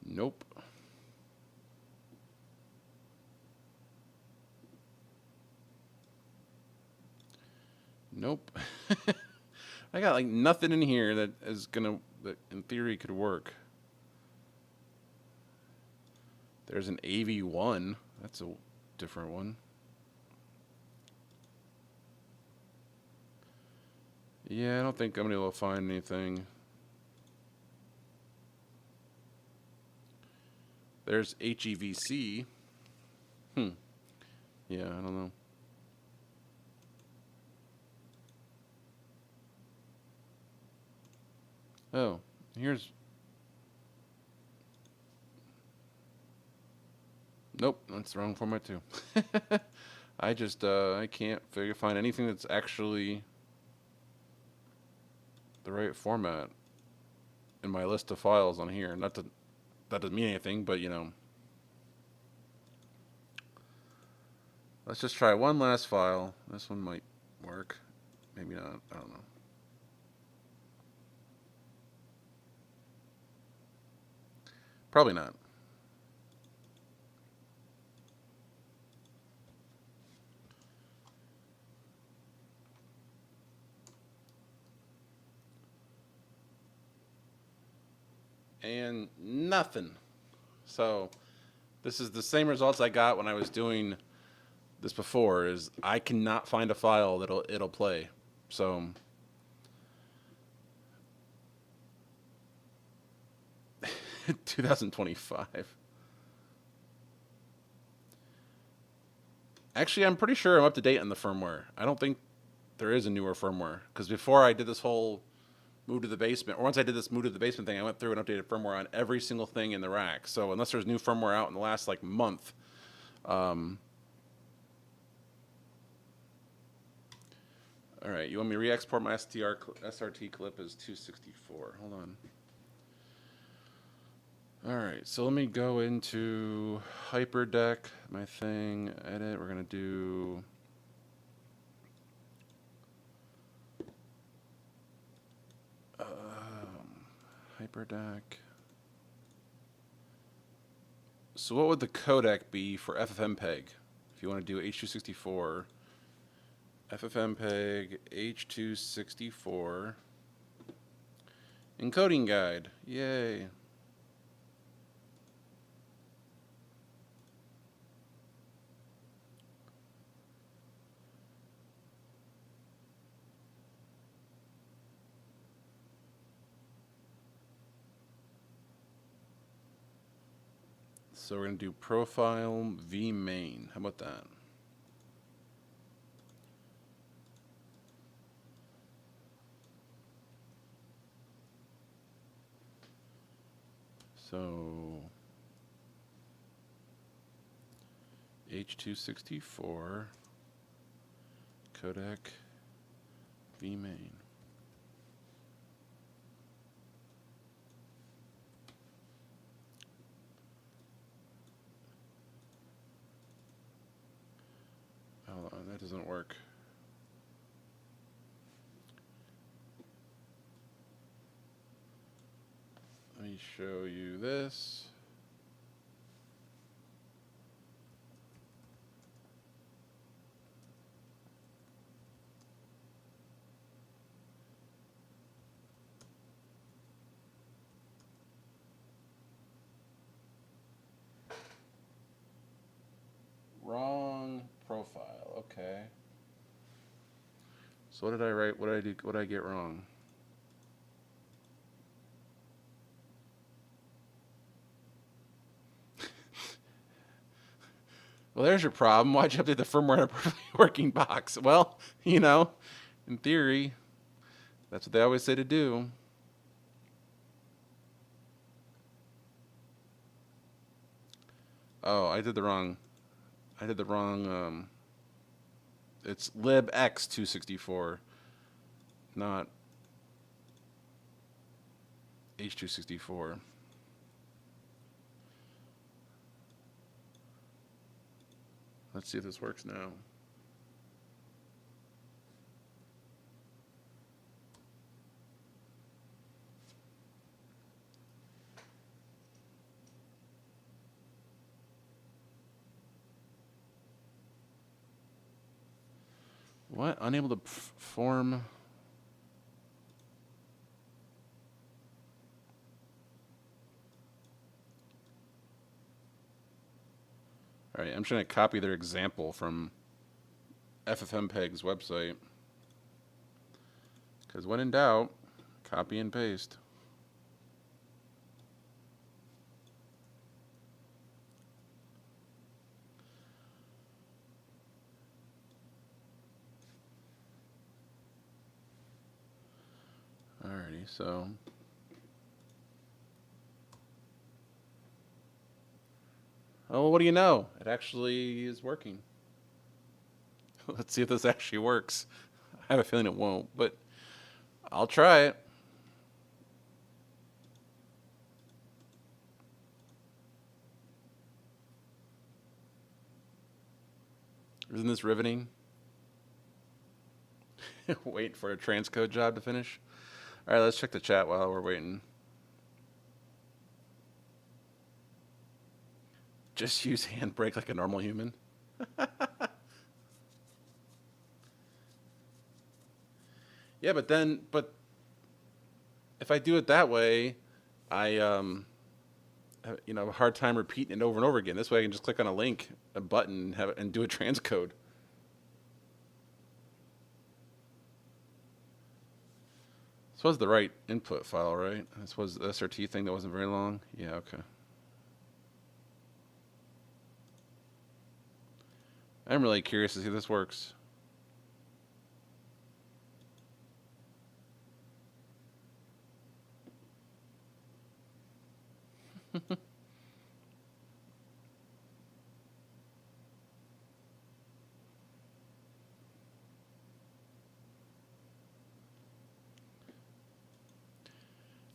Nope. Nope. I got like nothing in here that is gonna, that in theory could work. There's an AV1. That's a different one. Yeah, I don't think I'm gonna be able to find anything. There's HEVC. Yeah, I don't know. Oh, here's. Nope, that's the wrong format too. I can't find anything that's actually the right format in my list of files on here. Not that that doesn't mean anything, but you know. Let's just try one last file. This one might work. Maybe not. I don't know. Probably not. And nothing. So this is the same results I got when I was doing this before. Is I cannot find a file that'll it'll play. So 2025. Actually, I'm pretty sure I'm up to date on the firmware. I don't think there is a newer firmware because before I did this whole move to the basement, or once I did this move to the basement thing, I went through and updated firmware on every single thing in the rack. So unless there's new firmware out in the last like month, all right, you want me to re-export my SRT clip as 264? Hold on. All right, so let me go into HyperDeck, my thing, edit. We're gonna do HyperDeck. So what would the codec be for FFmpeg? If you want to do H.264, FFmpeg H.264 encoding guide. Yay. So we're going to do profile vmain. How about that? So H.264 codec vmain. Hold on, that doesn't work. Let me show you this. Wrong profile. Okay. So what did I write? What did I do? What did I get wrong? Well, there's your problem. Why'd you update the firmware in a perfectly working box? Well, you know, in theory, that's what they always say to do. Oh, I did the wrong. It's libx264, not H.264. Let's see if this works now. What? Unable to form. All right, I'm trying to copy their example from FFmpeg's website Because when in doubt, copy and paste. Alrighty, so oh, what do you know? It actually is working. Let's see if this actually works. I have a feeling it won't, but I'll try it. Isn't this riveting? Wait for a transcode job to finish. All right, let's check the chat while we're waiting. Just use handbrake like a normal human. Yeah, but if I do it that way, I have a hard time repeating it over and over again. This way, I can just click on a link, a button, and do a transcode. This was the right input file, right? This was the SRT thing that wasn't very long. Yeah, okay. I'm really curious to see if this works. I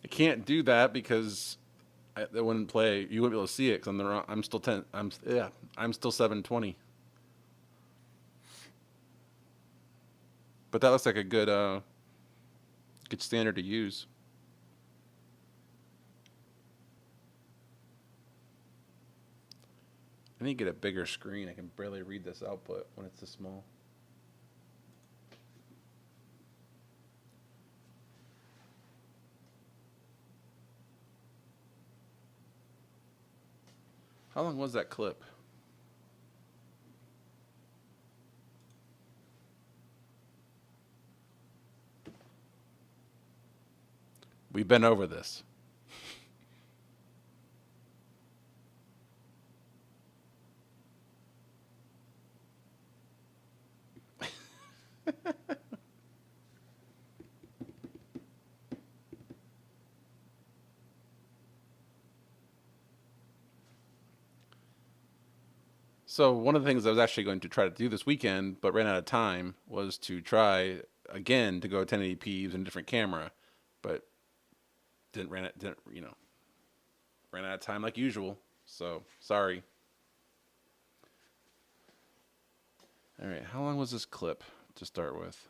can't do that because it wouldn't play. You wouldn't be able to see it because I'm still 10. I'm still 720. But that looks like a good standard to use. I need to get a bigger screen. I can barely read this output when it's this small. How long was that clip? We've been over this. So one of the things I was actually going to try to do this weekend, but ran out of time, was to try again to go 1080p using a different camera, but ran out of time like usual. So sorry. All right, how long was this clip to start with?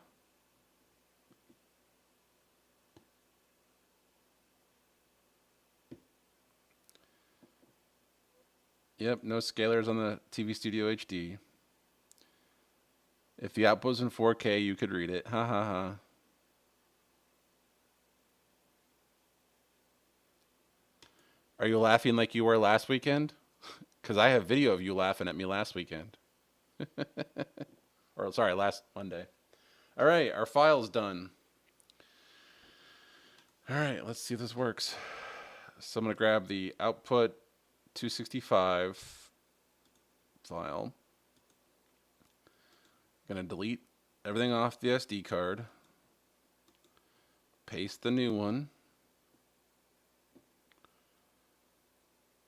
Yep, no scalars on the TV Studio HD. If the output was in 4K, you could read it. Ha ha ha. Are you laughing like you were last weekend? Because I have video of you laughing at me last weekend. Or, sorry, last Monday. All right, our file's done. All right, let's see if this works. So I'm going to grab the output 265 file. I'm going to delete everything off the SD card. Paste the new one.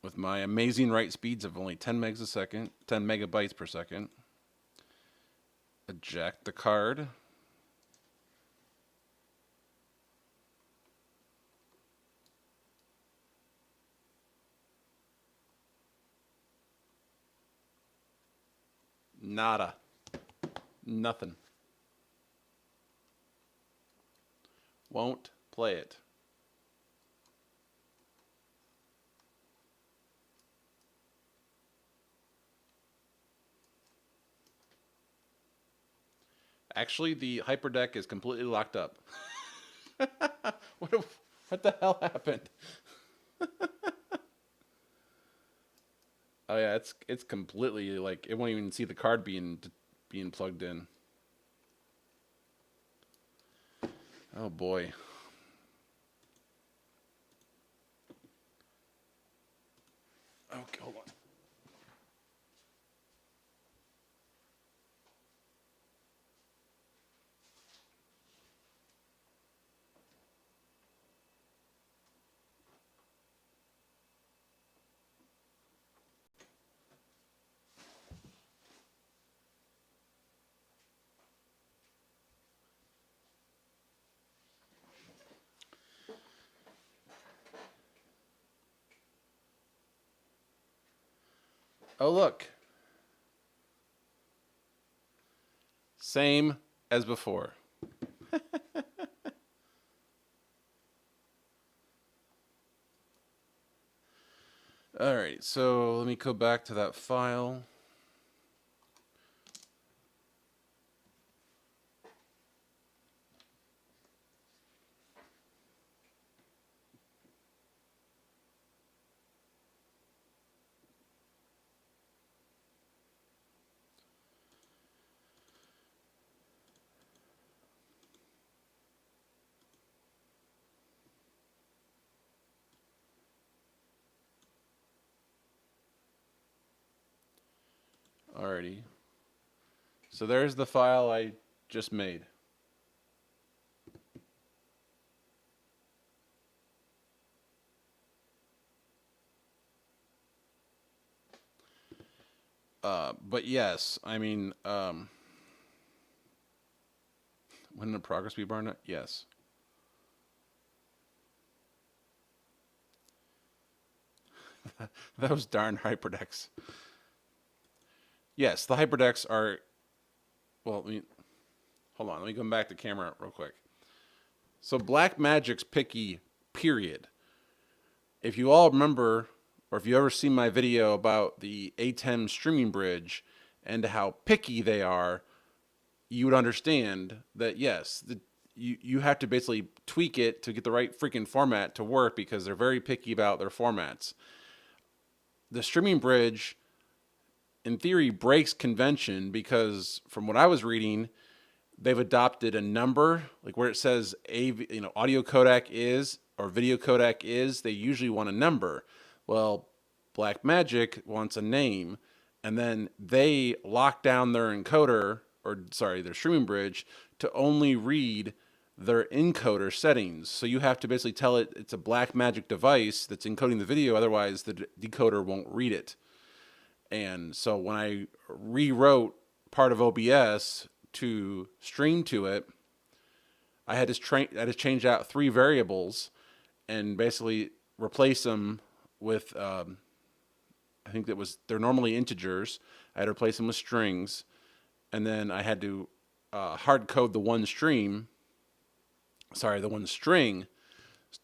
With my amazing write speeds of only 10 megs a second, 10 megabytes per second. Eject the card. Nada. Nothing. Won't play it. Actually, the HyperDeck is completely locked up. What the hell happened? Oh yeah, it's completely like it won't even see the card being plugged in. Oh boy. Okay, hold on. Oh, look. Same as before. All right, so let me go back to that file. Alrighty. So there's the file I just made. But yes, I mean, when the progress be burned? Yes. Those darn hyperdecks. Yes, the hyperdecks are. Well, hold on. Let me come back to camera real quick. So Blackmagic's picky. Period. If you all remember, or if you ever seen my video about the ATEM streaming bridge and how picky they are, you would understand that yes, you have to basically tweak it to get the right freaking format to work because they're very picky about their formats. The streaming bridge, in theory, breaks convention because from what I was reading, they've adopted a number, like where it says audio codec is or video codec is, they usually want a number. Well, Blackmagic wants a name, and then they lock down their encoder, their streaming bridge, to only read their encoder settings. So you have to basically tell it it's a Blackmagic device that's encoding the video, otherwise the decoder won't read it. And so when I rewrote part of OBS to stream to it, I had to change out 3 variables and basically replace them with, I think they're normally integers. I had to replace them with strings. And then I had to hard code the one string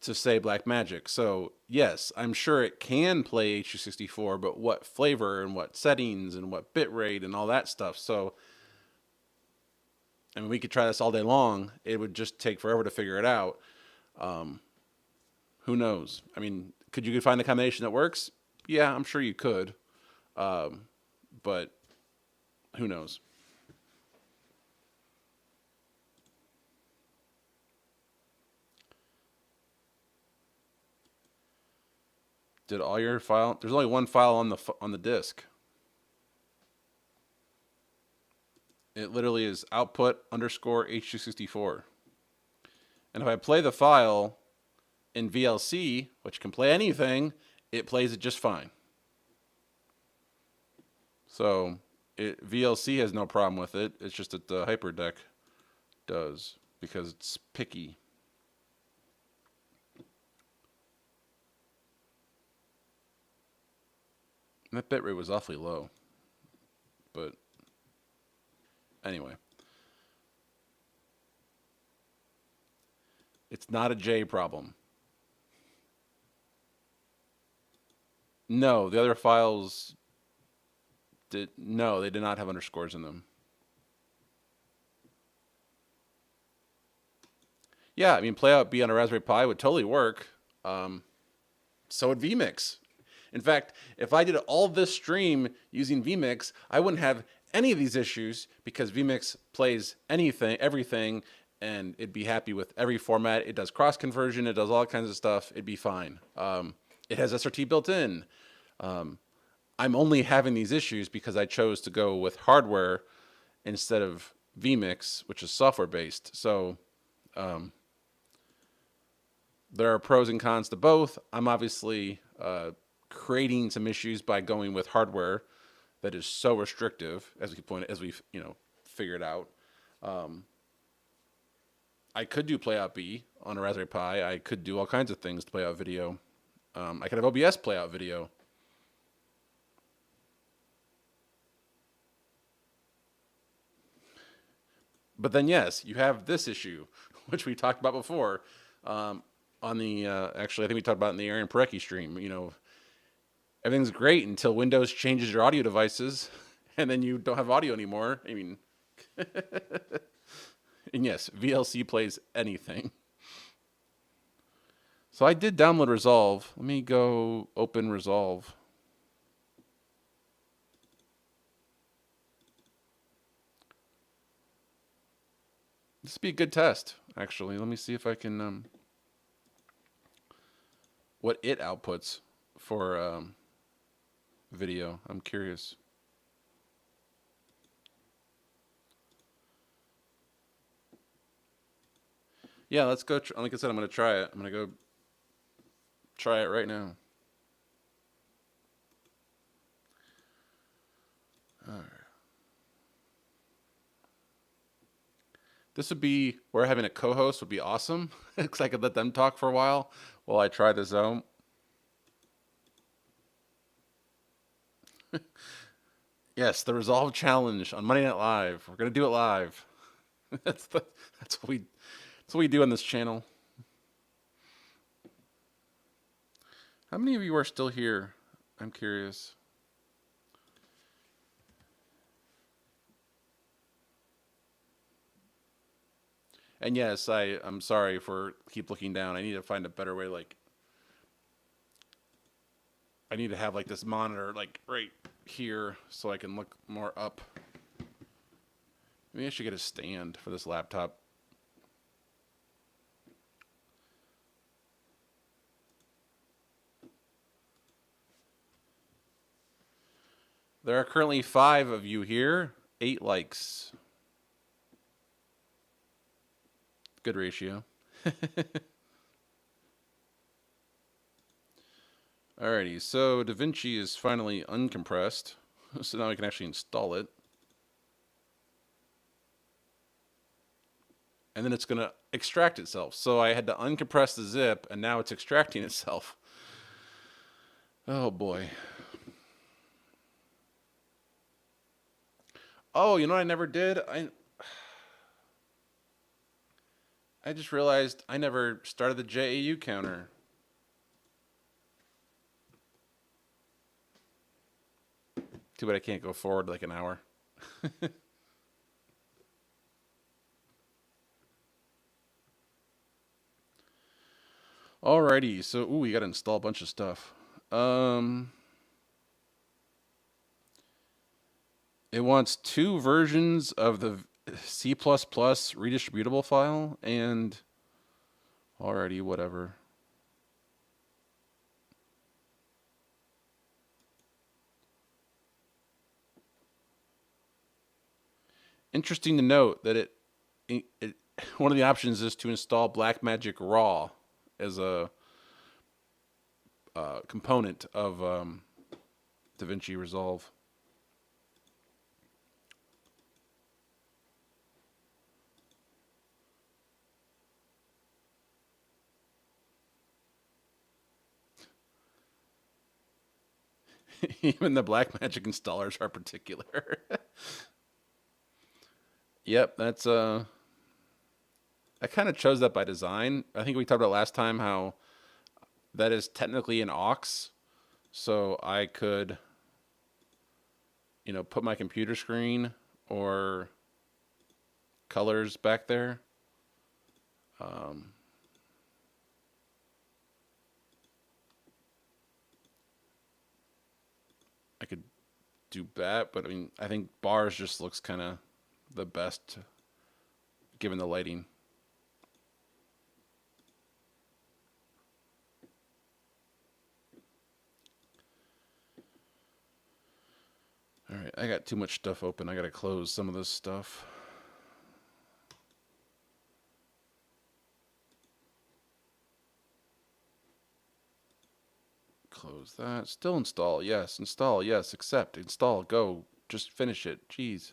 to say Blackmagic. So yes, I'm sure it can play H.264, but what flavor and what settings and what bit rate and all that stuff. So, I mean, we could try this all day long. It would just take forever to figure it out. Who knows? I mean, could you find a combination that works? Yeah, I'm sure you could. But who knows? Did all your file? There's only one file on the disk. It literally is output underscore H.264. And if I play the file in VLC, which can play anything, it plays it just fine. So VLC has no problem with it. It's just that the HyperDeck does because it's picky. And that bitrate was awfully low. But anyway. It's not a J problem. No, the other files they did not have underscores in them. Yeah, I mean, Playout B on a Raspberry Pi would totally work. So would vMix. In fact, if I did all this stream using vMix, I wouldn't have any of these issues because vMix plays anything, everything, and it'd be happy with every format. It does cross conversion. It does all kinds of stuff. It'd be fine. It has SRT built in. I'm only having these issues because I chose to go with hardware instead of vMix, which is software based. So there are pros and cons to both. I'm obviously creating some issues by going with hardware that is so restrictive, as we've figured out. I could do Playout B on a Raspberry Pi. I could do all kinds of things to play out video. I could have OBS play out video. But then, yes, you have this issue, which we talked about before. On the actually, I think we talked about it in the Aaron Parecki stream. Everything's great until Windows changes your audio devices, and then you don't have audio anymore. I mean, and yes, VLC plays anything. So I did download Resolve. Let me go open Resolve. This would be a good test, actually. Let me see if I can, what it outputs for video. I'm curious. Yeah, let's go. Like I said, I'm going to try it. I'm going to go try it right now. All right. This would be where having a co-host would be awesome, because I could let them talk for a while I try the Zone. Yes, the Resolve Challenge on Monday Night Live. We're gonna do it live. That's what we do on this channel. How many of you are still here? I'm curious. And yes, I'm sorry for keep looking down. I need to find a better way. Like, I need to have like this monitor like right here so I can look more up. Maybe I should get a stand for this laptop. There are currently 5 of you here, 8 likes. Good ratio. Alrighty, so DaVinci is finally uncompressed, so now we can actually install it. And then it's going to extract itself. So I had to uncompress the zip, and now it's extracting itself. Oh boy. Oh, you know what I never did? I just realized I never started the JAU counter. Too bad I can't go forward like an hour. Alrighty, so we gotta install a bunch of stuff. It wants 2 versions of the C++ redistributable file, and alrighty, whatever. Interesting to note that it one of the options is to install Blackmagic Raw as a component of DaVinci Resolve. Even the Blackmagic installers are particular. Yep, that's I kind of chose that by design. I think we talked about last time how that is technically an aux, so I could, put my computer screen or colors back there. I could do that, but I mean, I think bars just looks kind of the best given the lighting. All right, I got too much stuff open. I got to close some of this stuff. Close that. Still install. Yes. Install. Yes. Accept. Install. Go. Just finish it. Jeez.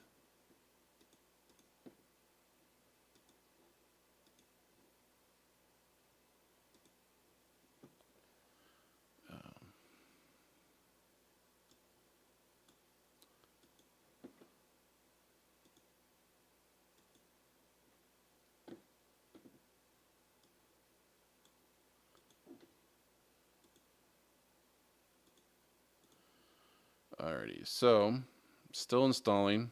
Alrighty. So, still installing.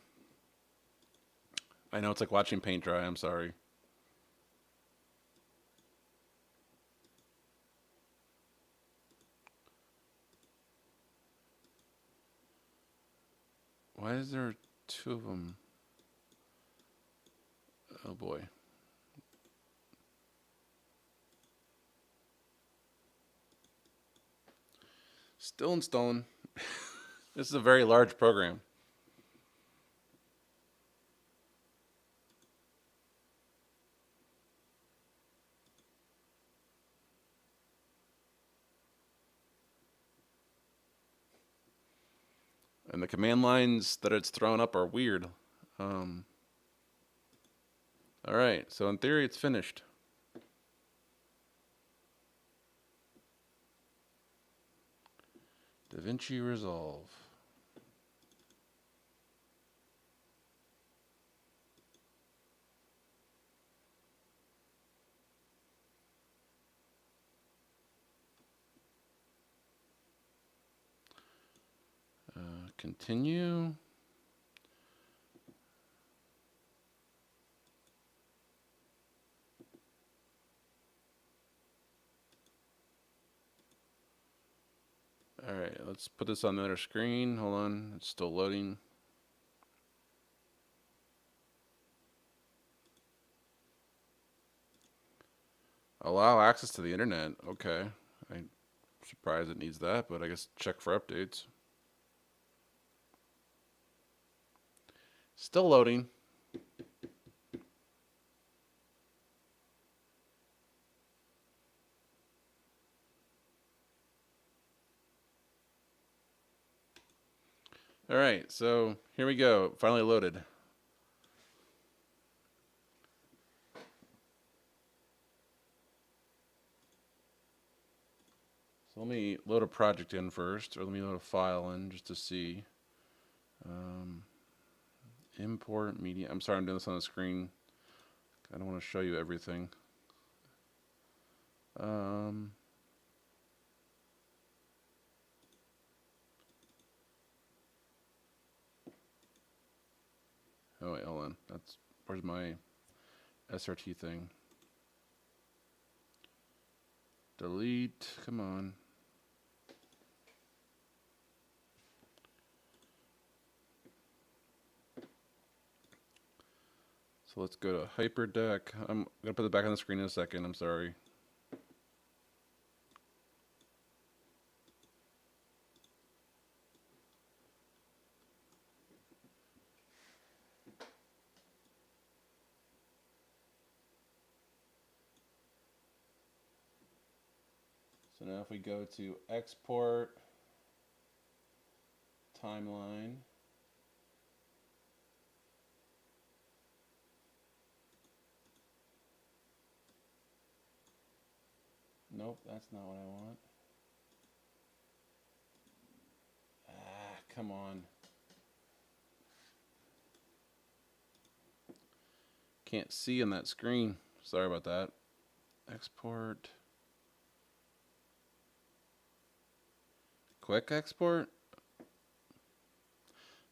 I know it's like watching paint dry. I'm sorry. Why is there two of them? Oh boy. Still installing. This is a very large program. And the command lines that it's thrown up are weird. All right, so in theory, it's finished. DaVinci Resolve. Continue. All right, let's put this on the other screen. Hold on, it's still loading. Allow access to the internet. Okay, I'm surprised it needs that, but I guess check for updates. Still loading. All right, so here we go. Finally loaded. So let me load a project in first, or let me load a file in just to see. Import media. I'm sorry, I'm doing this on the screen. I don't want to show you everything. Oh wait, hold on. Where's my SRT thing? Delete. Come on. So let's go to HyperDeck. I'm gonna put it back on the screen in a second. I'm sorry. So now if we go to export timeline, nope, that's not what I want. Ah, come on. Can't see on that screen. Sorry about that. Export. Quick export?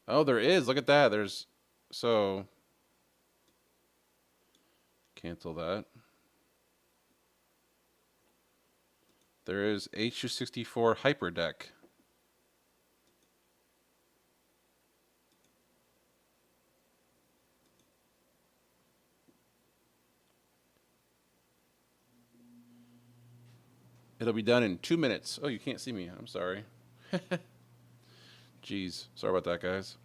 Oh, there is. Look at that. So cancel that. There is H.264 HyperDeck. It'll be done in 2 minutes. Oh, you can't see me. I'm sorry. Jeez, sorry about that, guys.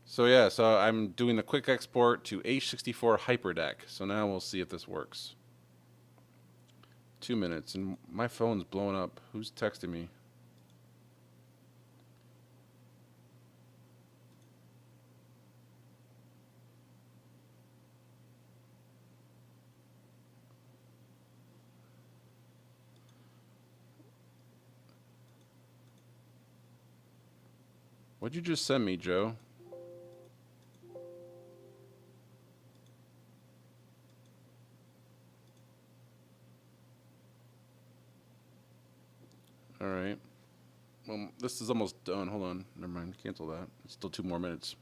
So yeah, so I'm doing a quick export to H64 HyperDeck. So now we'll see if this works. 2 minutes, and my phone's blowing up. Who's texting me? What'd you just send me, Joe? All right. Well, this is almost done. Hold on. Never mind. Cancel that. It's still 2 more minutes.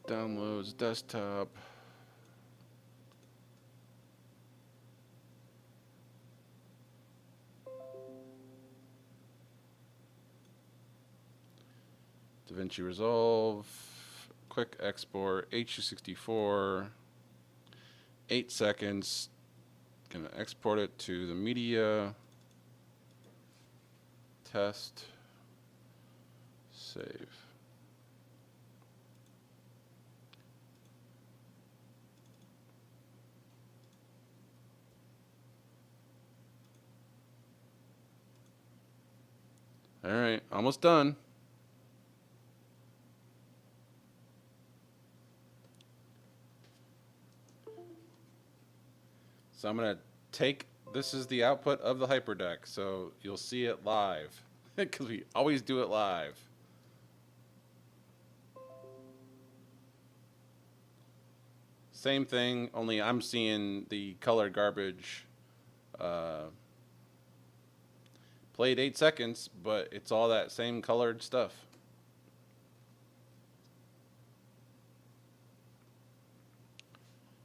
Downloads, desktop. DaVinci Resolve. Quick export. H264. 8 seconds. Gonna export it to the media. Test. Save. All right, almost done. So I'm going to take, this is the output of the HyperDeck, so you'll see it live, because we always do it live. Same thing, only I'm seeing the colored garbage. Played 8 seconds, but it's all that same colored stuff.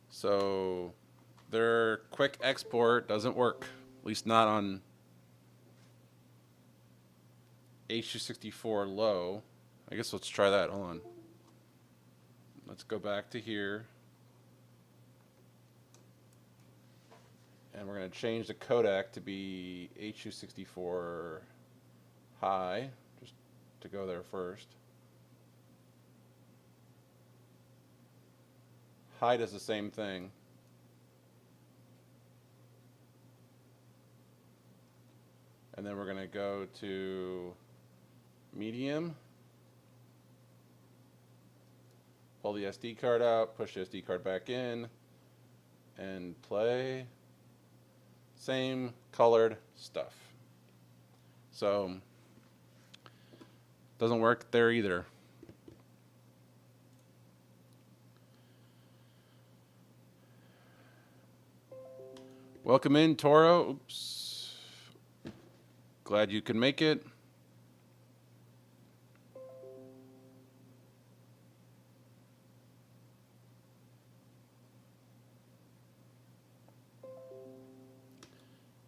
So their quick export doesn't work, at least not on H264 low. I guess let's try that. Hold on. Let's go back to here. And we're going to change the codec to be H264 high, just to go there first. High does the same thing. And then we're going to go to medium. Pull the SD card out, push the SD card back in, and play. Same colored stuff. So, doesn't work there either. Welcome in, Toro. Oops. Glad you could make it.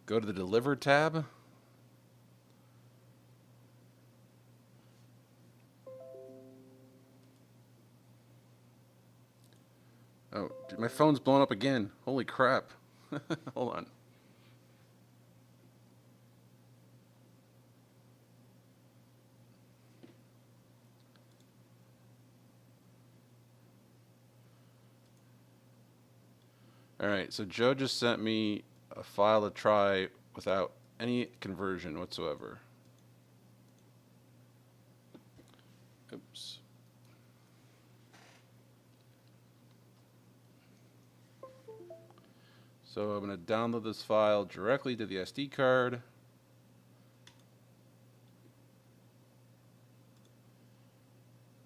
Go to the Deliver tab. Oh, dude, my phone's blowing up again. Holy crap. Hold on. All right, so Joe just sent me a file to try without any conversion whatsoever. Oops. So I'm going to download this file directly to the SD card.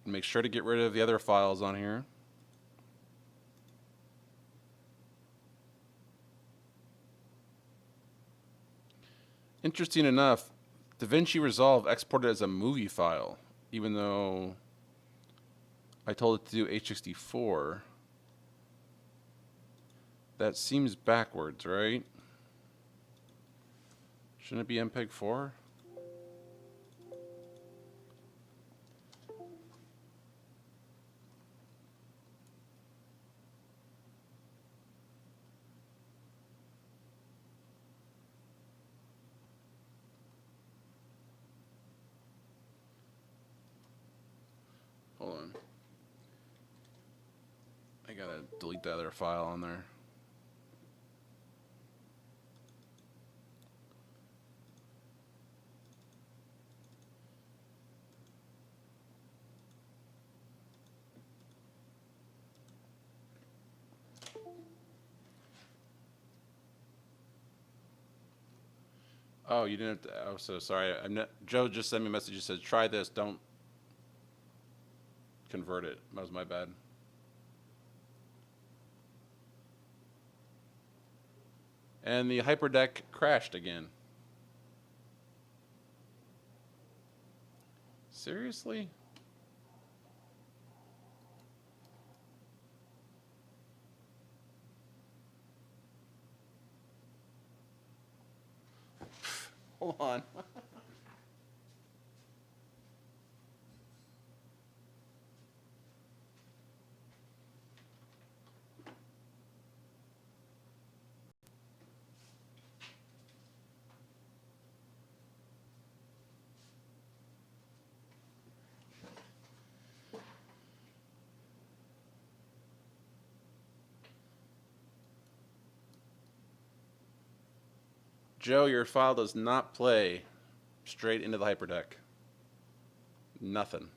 Make sure to get rid of the other files on here. Interesting enough, DaVinci Resolve exported as a movie file, even though I told it to do H64. That seems backwards, right? Shouldn't it be MPEG-4? I gotta delete that other file on there. Oh, you didn't have to. Oh, so sorry. I'm not. Joe just sent me a message. He said, "Try this. Don't convert it." That was my bad. And the hyperdeck crashed again. Seriously? Hold on. Joe, your file does not play straight into the hyperdeck. Nothing.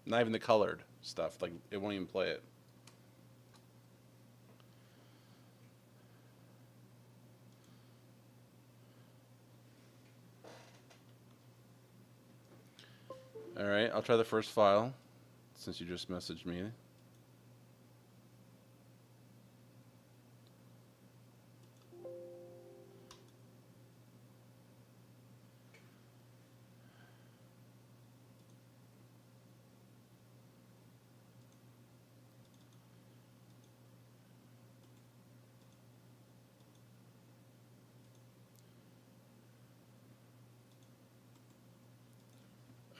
Not even the colored stuff. Like, it won't even play it. All right, I'll try the first file since you just messaged me.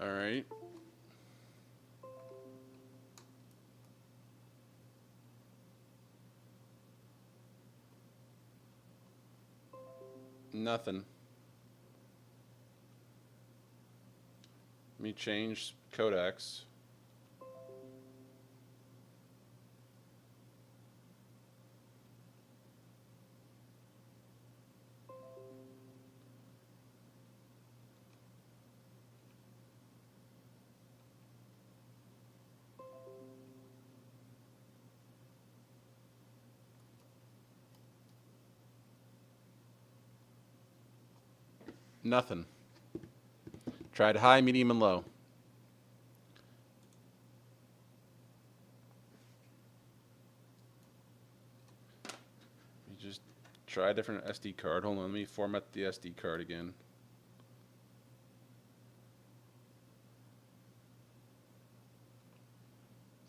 All right. Nothing. Let me change codecs. Nothing. Tried high, medium, and low. You just try a different SD card. Hold on, let me format the SD card again.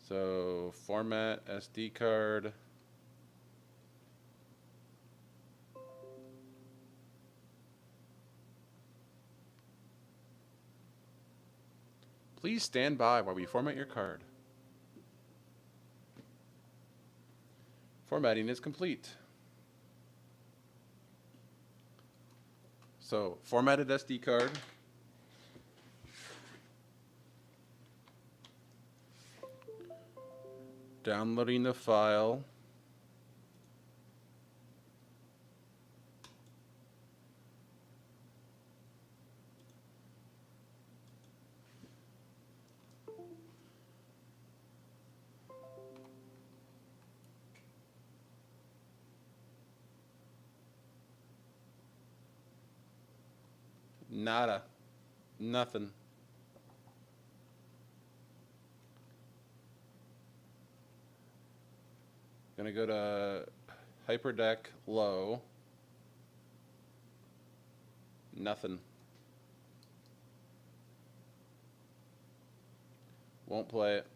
So, format SD card. Please stand by while we format your card. Formatting is complete. So, formatted SD card. Downloading the file. Nada. Nothing. Gonna go to hyperdeck low. Nothing. Won't play it.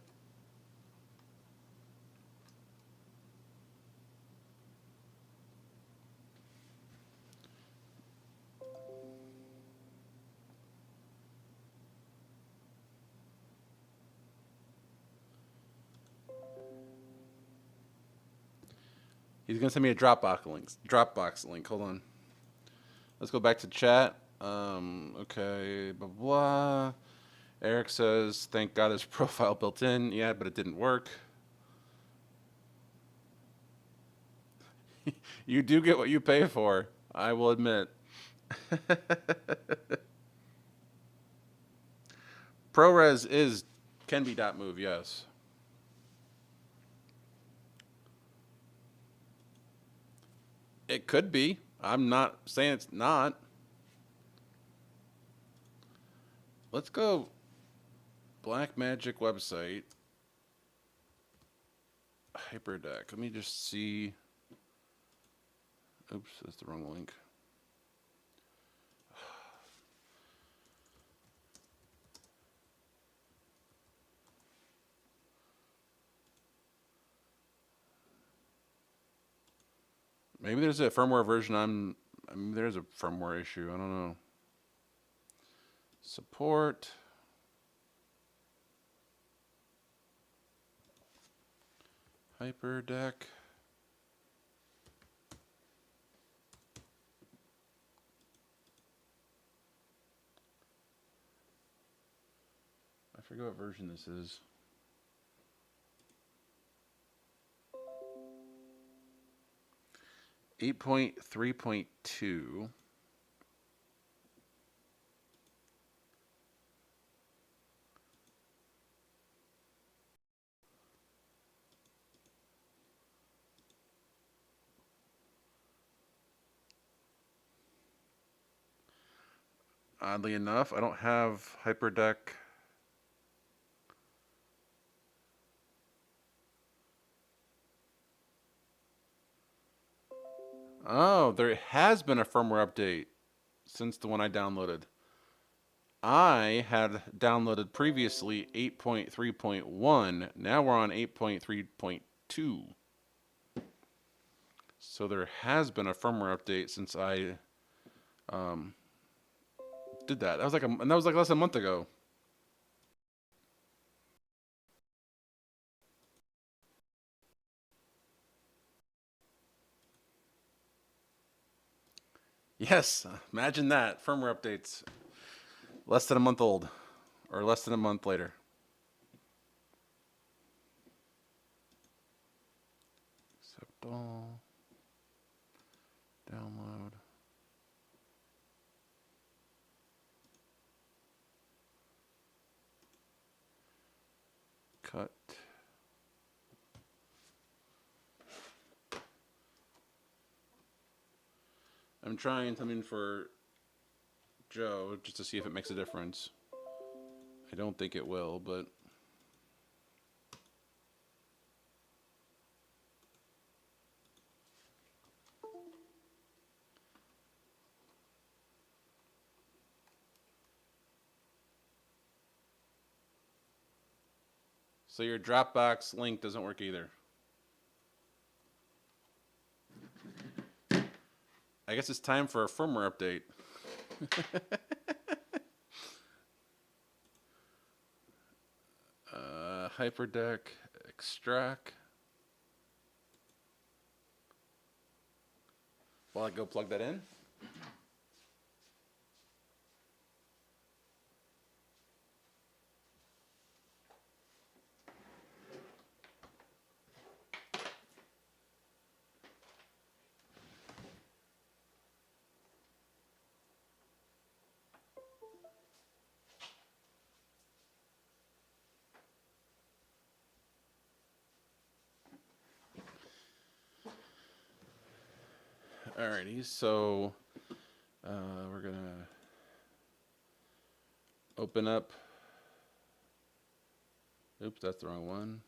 He's gonna send me a Dropbox link. Hold on. Let's go back to chat. Okay, blah blah. Eric says, "Thank God there's profile built in." Yeah, but it didn't work. You do get what you pay for, I will admit. ProRes can be dot move, yes. It could be. I'm not saying it's not. Let's go Blackmagic website. Hyperdeck. Let me just see. Oops, that's the wrong link. Maybe there's a firmware version I mean, there's a firmware issue. I don't know. Support. Hyperdeck. I forget what version this is. Eight point 3.2. Oddly enough, I don't have Hyperdeck. Oh, there has been a firmware update since the one I downloaded. I had downloaded previously 8.3.1. Now we're on 8.3.2. So there has been a firmware update since I did that. That was like less than a month ago. Yes, imagine that. Firmware updates. Less than a month old. Or less than a month later. Accept all. Download. Cut. I'm trying something for Joe just to see if it makes a difference. I don't think it will, but so your Dropbox link doesn't work either. I guess it's time for a firmware update. Hyperdeck extract. While I go plug that in. Alrighty, so we're gonna open up. Oops, that's the wrong one.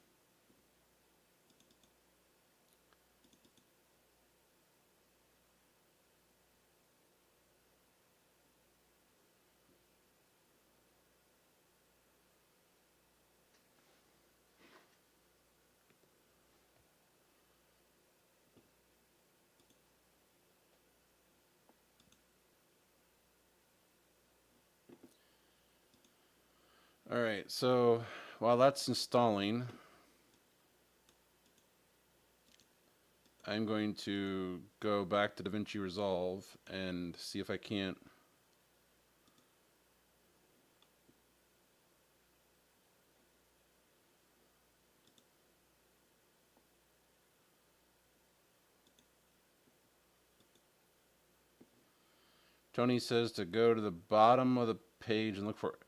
All right, so while that's installing, I'm going to go back to DaVinci Resolve and see if I can't Tony says to go to the bottom of the page and look for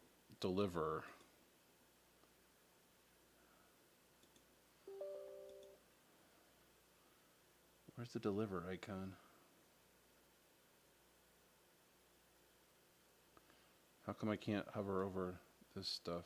deliver. Where's the deliver icon? How come I can't hover over this stuff?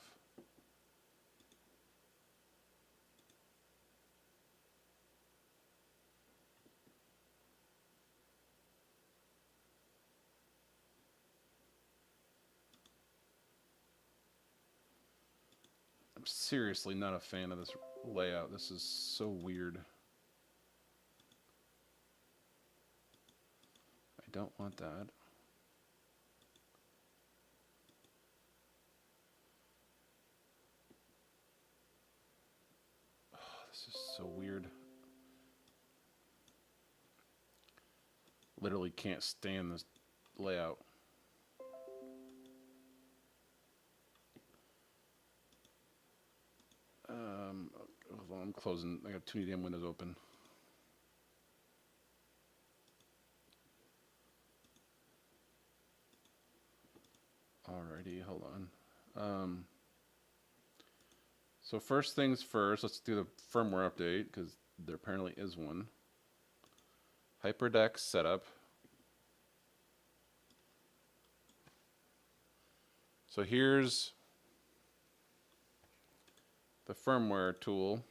I'm seriously not a fan of this layout. This is so weird. I don't want that. Oh, this is so weird. Literally can't stand this layout. Hold on, I'm closing. I got too many damn windows open. Alrighty, hold on. So first things first, let's do the firmware update because there apparently is one. HyperDeck setup. So here's the firmware tool.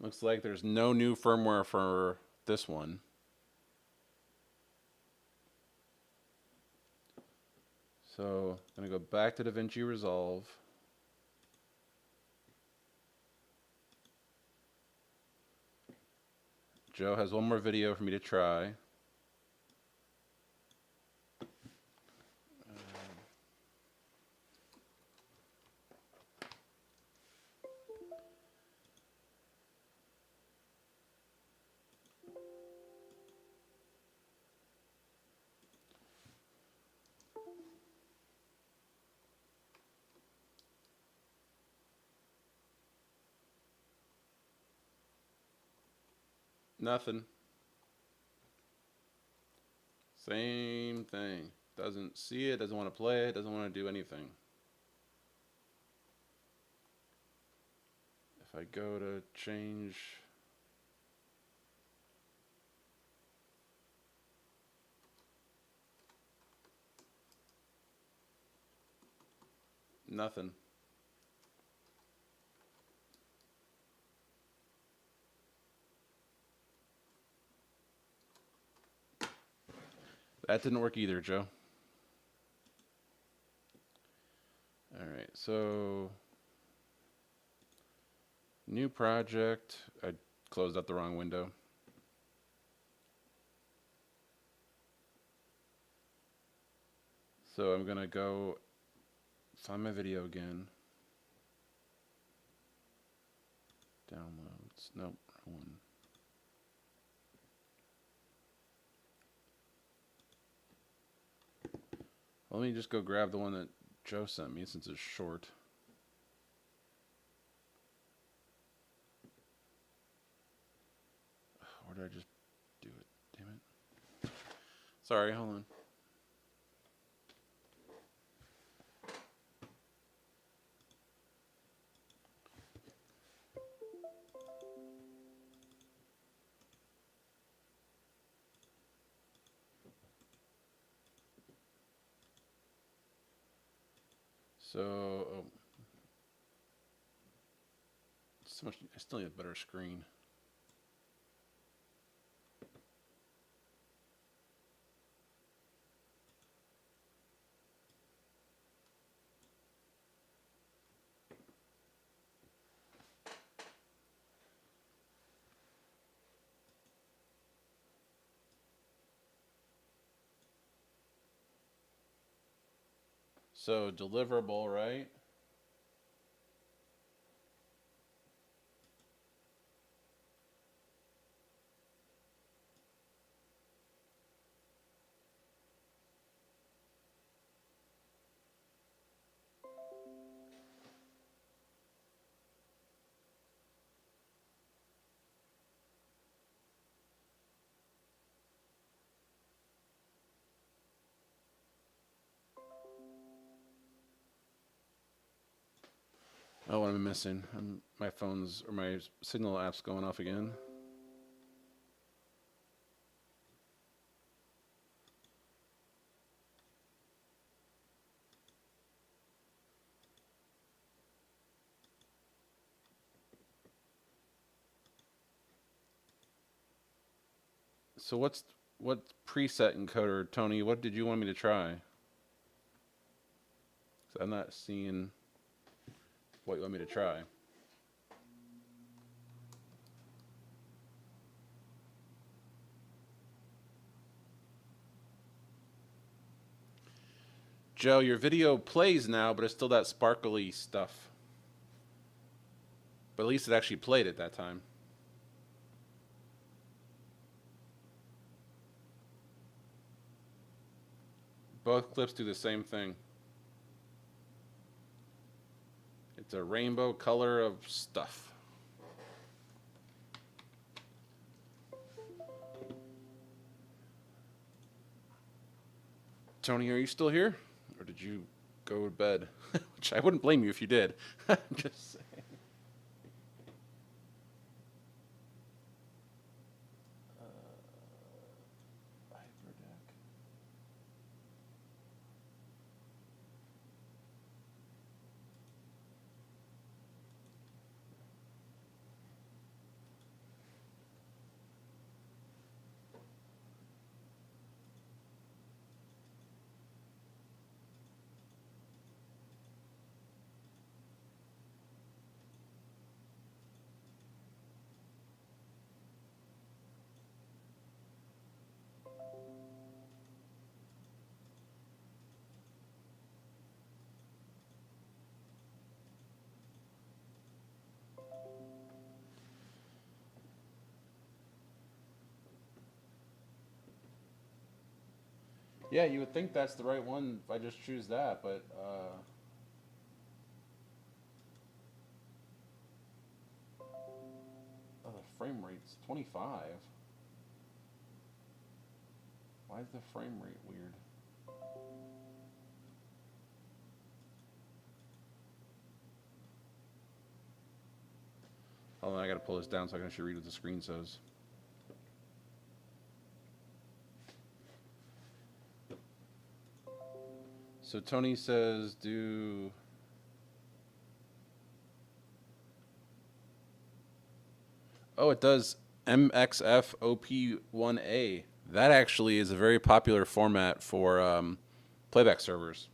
Looks like there's no new firmware for this one. So I'm going to go back to DaVinci Resolve. Joe has one more video for me to try. Nothing. Same thing. Doesn't see it, doesn't want to play it, doesn't want to do anything. If I go to change, nothing. That didn't work either, Joe. All right, so new project. I closed out the wrong window. So I'm gonna go find my video again. Downloads. Nope, wrong one. Let me just go grab the one that Joe sent me since it's short. Or did I just do it? Damn it. Sorry, hold on. So, so much. I still need a better screen. So deliverable, right? Oh, what am I missing? My phone's or my Signal app's going off again. So what preset encoder, Tony? What did you want me to try? 'Cause I'm not seeing what you want me to try. Joe, your video plays now, but it's still that sparkly stuff. But at least it actually played at that time. Both clips do the same thing. It's a rainbow color of stuff. Tony, are you still here? Or did you go to bed? Which I wouldn't blame you if you did. I'm just saying. Hyperdeck. Yeah, you would think that's the right one if I just choose that, but oh, the frame rate's 25. Why is the frame rate weird? Hold on, I gotta pull this down so I can actually read what the screen says. So Tony says do... Oh, it does MXF OP1A. That actually is a very popular format for playback servers.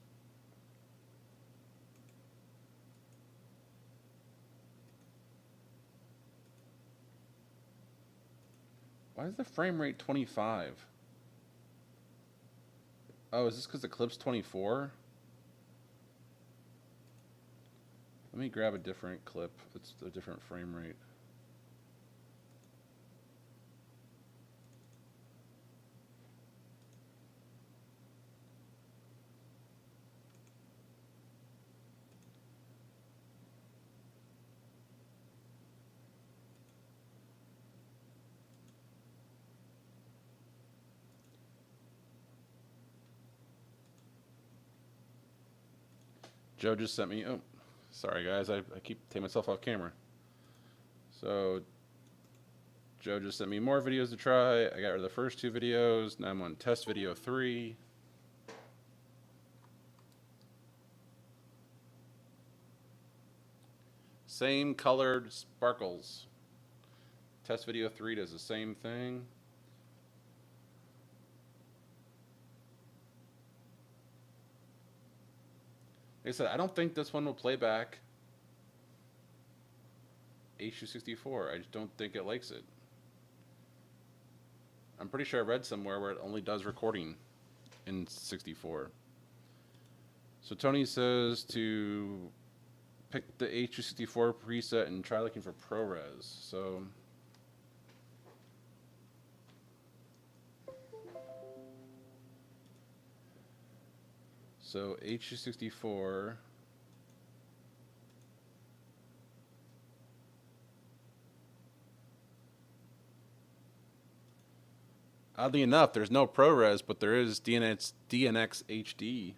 Why is the frame rate 25? Oh, is this because the clip's 24? Let me grab a different clip. It's a different frame rate. Joe just sent me, oh, sorry guys, I keep taking myself off camera. So, Joe just sent me more videos to try. I got rid of the first 2 videos. Now I'm on test video 3. Same colored sparkles. Test video 3 does the same thing. Like I said, I don't think this one will play back H.264. I just don't think it likes it. I'm pretty sure I read somewhere where it only does recording in 64. So Tony says to pick the H.264 preset and try looking for ProRes. So H.264. Oddly enough, there's no ProRes, but there is DNX HD.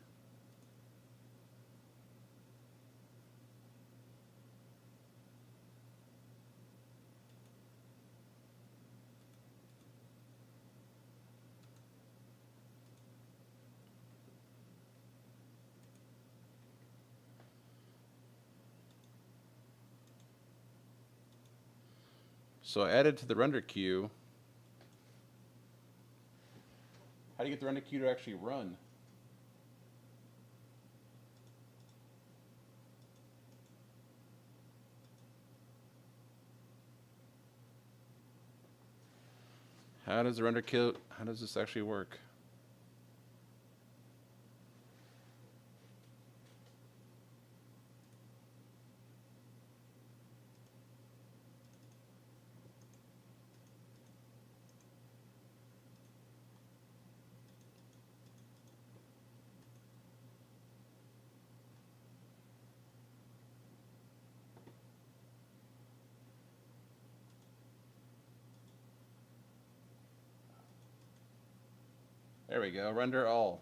So I added to the render queue. How do you get the render queue to actually run? How does the render queue, how does this actually work? There we go, render all.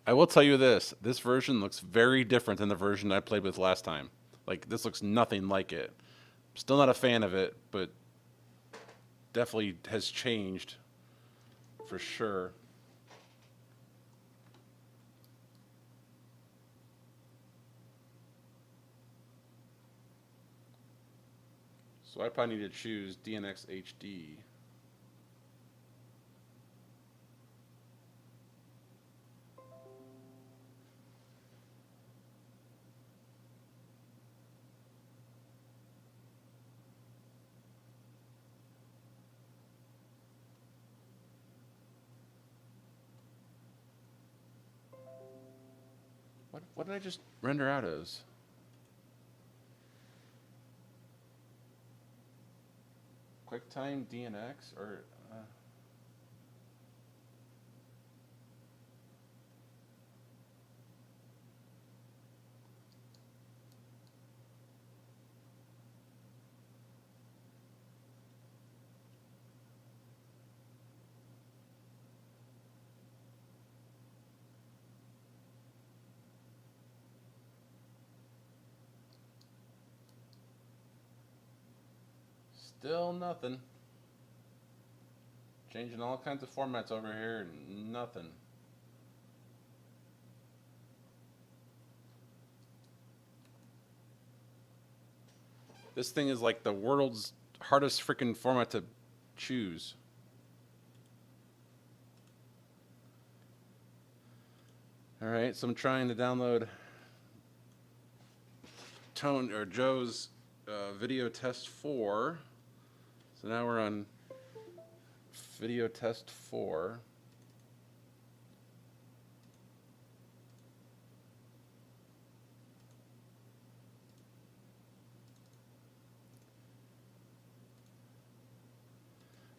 I will tell you this version looks very different than the version I played with last time. Like, this looks nothing like it. Still not a fan of it, but definitely has changed for sure. So I probably need to choose DNX HD. What did I just render out as? QuickTime DNX or still nothing. Changing all kinds of formats over here, nothing. This thing is like the world's hardest freaking format to choose. All right, so I'm trying to download Joe's video test 4. So now we're on video test 4.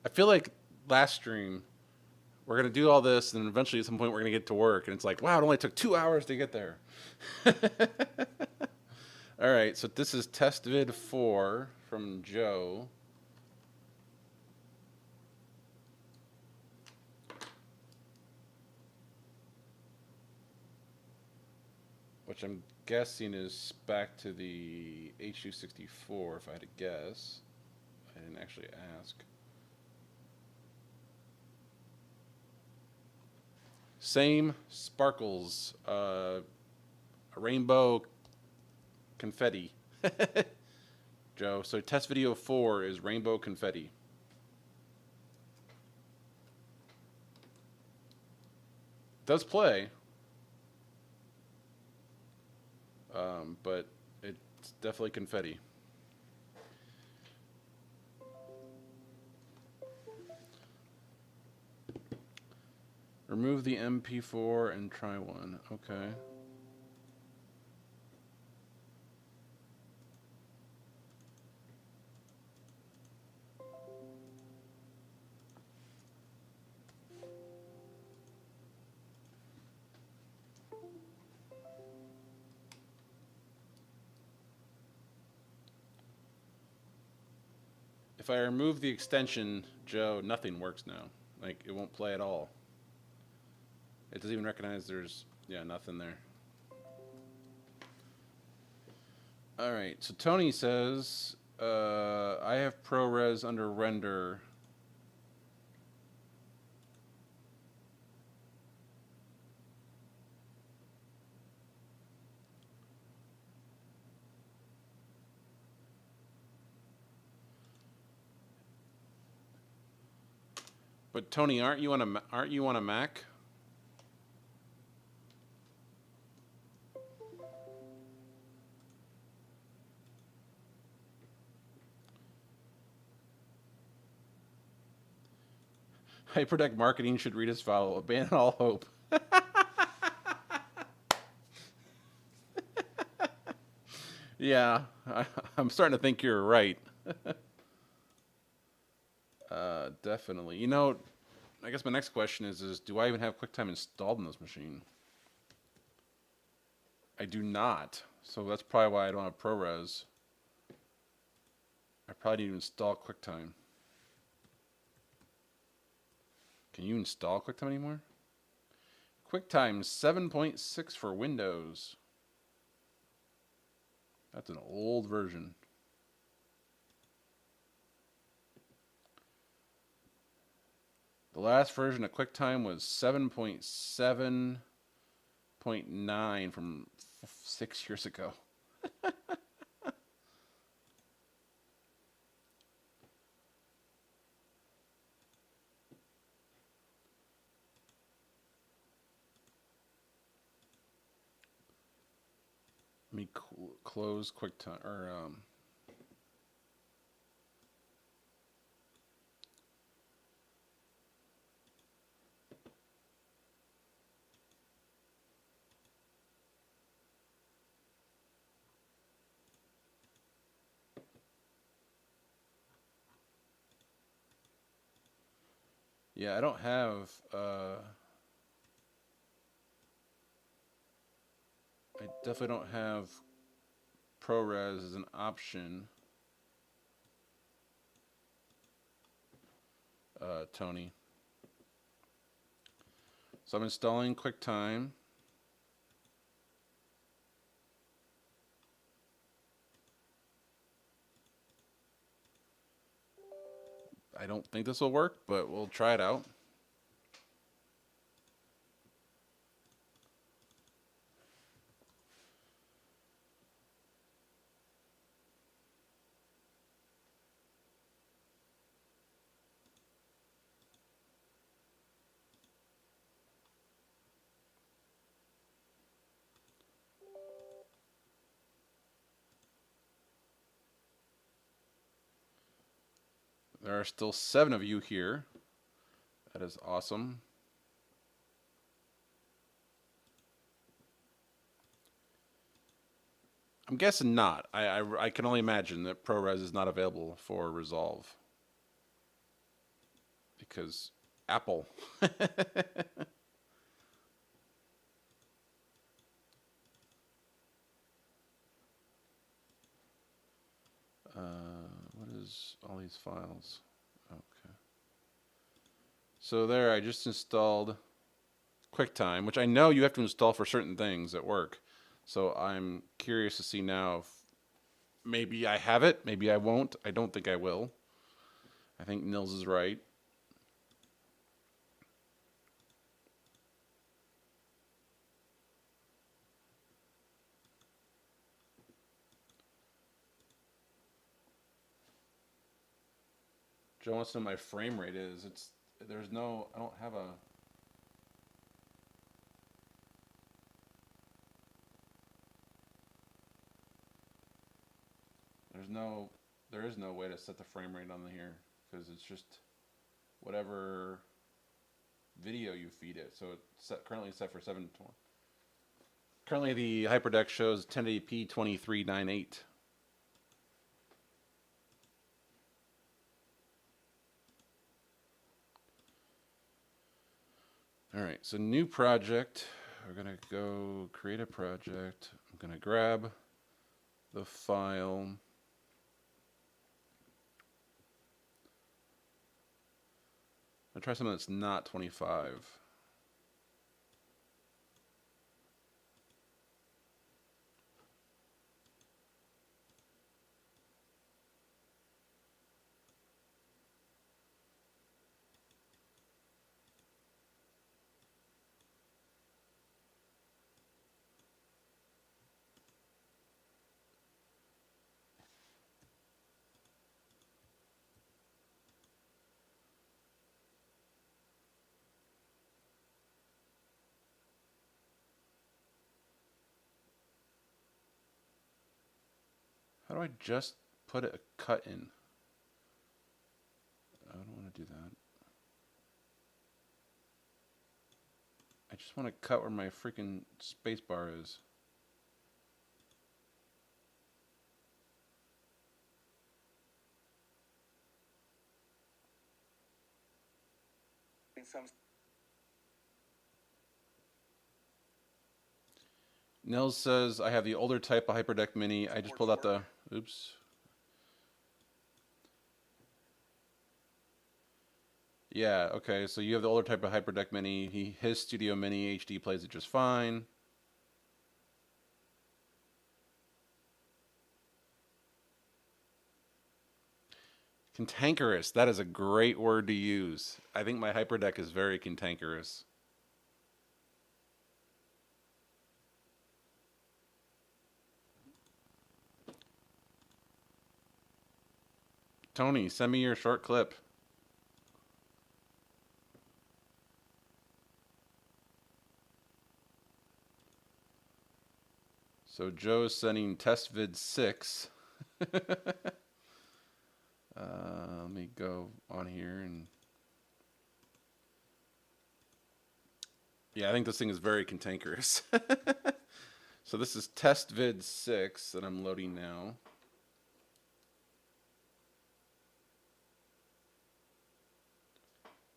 I feel like last stream, we're going to do all this, and eventually at some point we're going to get to work, and it's like, wow, it only took 2 hours to get there. All right, so this is test vid 4 from Joe. Which I'm guessing is back to the HU64, if I had to guess. I didn't actually ask. Same sparkles, rainbow confetti. Joe, so test video 4 is rainbow confetti. Does play. But it's definitely confetti. Remove the MP4 and try one. Okay. If I remove the extension, Joe, nothing works now. Like, it won't play at all. It doesn't even recognize there's, yeah, nothing there. All right, so Tony says, I have ProRes under render. But Tony, aren't you on a Mac? Hyperdeck Marketing should read his file. Abandon all hope. Yeah, I'm starting to think you're right. Definitely. You know, I guess my next question is do I even have QuickTime installed in this machine? I do not. So that's probably why I don't have ProRes. I probably need to install QuickTime. Can you install QuickTime anymore? QuickTime 7.6 for Windows. That's an old version. The last version of QuickTime was 7.7.9 from 6 years ago. Let me close QuickTime or yeah, I don't have I definitely don't have ProRes as an option, Tony. So I'm installing QuickTime. I don't think this will work, but we'll try it out. There are still 7 of you here. That is awesome. I'm guessing not. I can only imagine that ProRes is not available for Resolve. Because Apple. What is all these files? Okay. So there, I just installed QuickTime, which I know you have to install for certain things at work. So I'm curious to see now if maybe I have it, maybe I won't. I don't think I will. I think Nils is right. Joe wants to know my frame rate is. There's no, I don't have a. There is no way to set the frame rate on here because it's just whatever video you feed it. So it's currently set for 720. Currently the HyperDeck shows 1080p 2398. All right, so new project. We're gonna go create a project. I'm gonna grab the file. I'll try something that's not 25. do I just put a cut in? I don't want to do that. I just want to cut where my freaking space bar is. Nils says, I have the older type of Hyperdeck Mini. I just pulled out the, oops. Yeah, okay, so you have the older type of Hyperdeck Mini. His Studio Mini HD plays it just fine. Cantankerous, that is a great word to use. I think my Hyperdeck is very cantankerous. Tony, send me your short clip. So Joe's sending test vid 6. Let me go on here and... Yeah, I think this thing is very cantankerous. So this is test vid 6 that I'm loading now.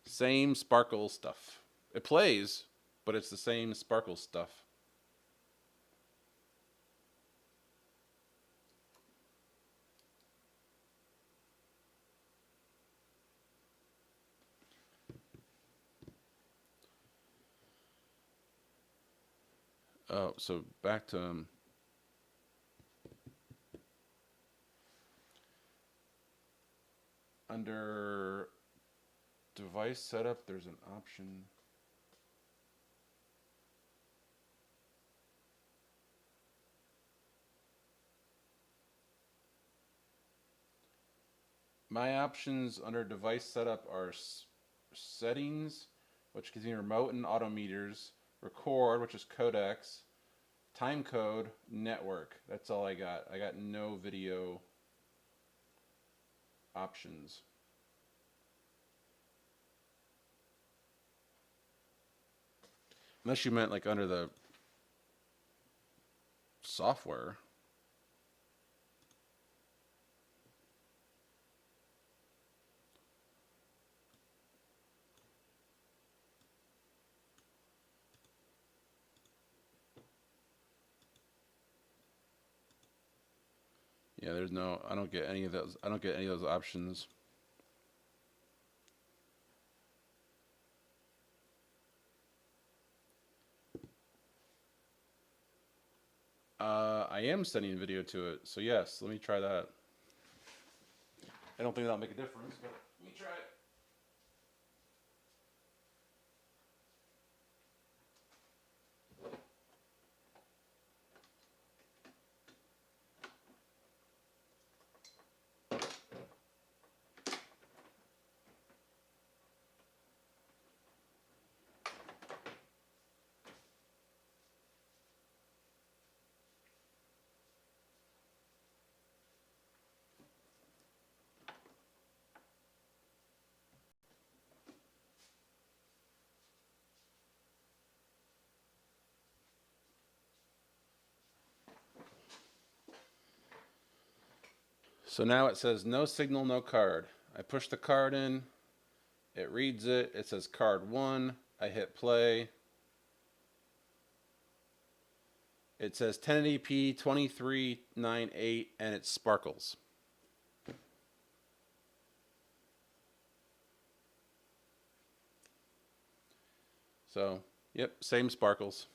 Same sparkle stuff. It plays, but it's the same sparkle stuff. Oh, so back to under device setup, there's an option. My options under device setup are settings, which gives me remote and auto meters, record, which is codecs, time code, network. That's all I got. I got no video options. Unless you meant like under the software. Yeah, there's no, I don't get any of those. I don't get any of those options. I am sending video to it, so yes, let me try that. I don't think that'll make a difference, but let me try it. So now it says no signal, no card. I push the card in, it reads it, it says card 1, I hit play. It says 1080p 2398 and it sparkles. So, yep, same sparkles.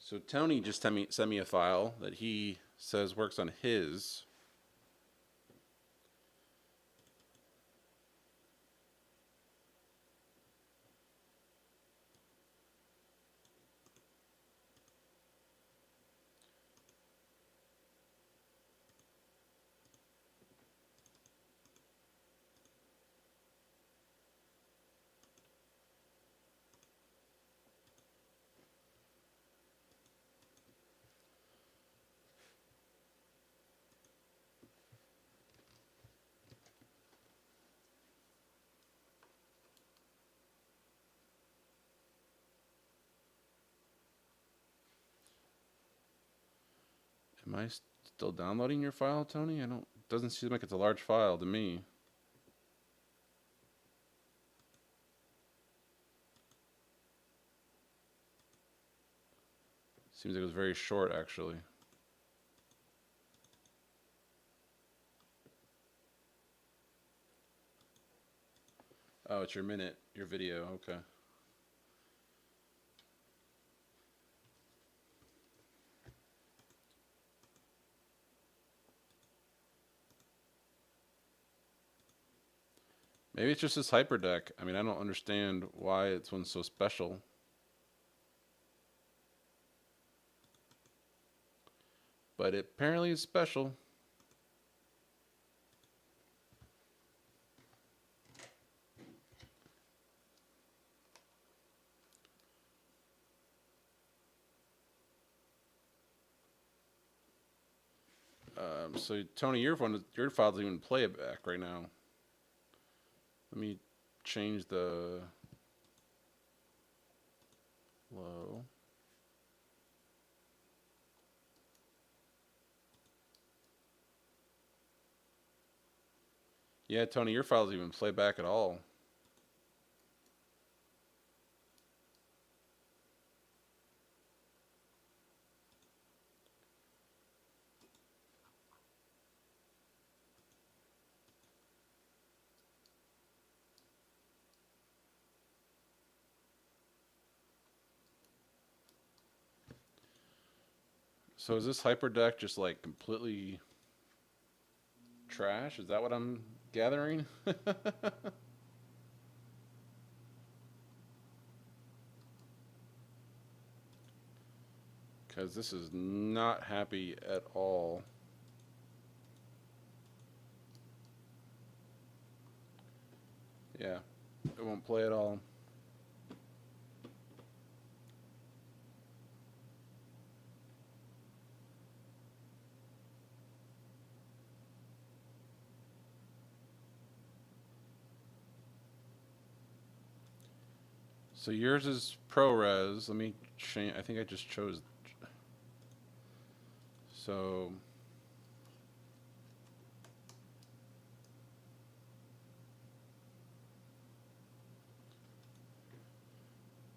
So Tony just sent me a file that he says works on his. Am I still downloading your file, Tony? I don't. Doesn't seem like it's a large file to me. Seems like it was very short, actually. Oh, it's your minute, your video. Okay. Maybe it's just this hyperdeck. I mean, I don't understand why it's one's so special. But it apparently is special. So Tony, your file doesn't even play it back right now. Let me change the low. Yeah, Tony, your file doesn't even play back at all. So is this hyperdeck just like completely trash? Is that what I'm gathering? Because this is not happy at all. Yeah, it won't play at all. So yours is ProRes. Let me change. I think I just chose. So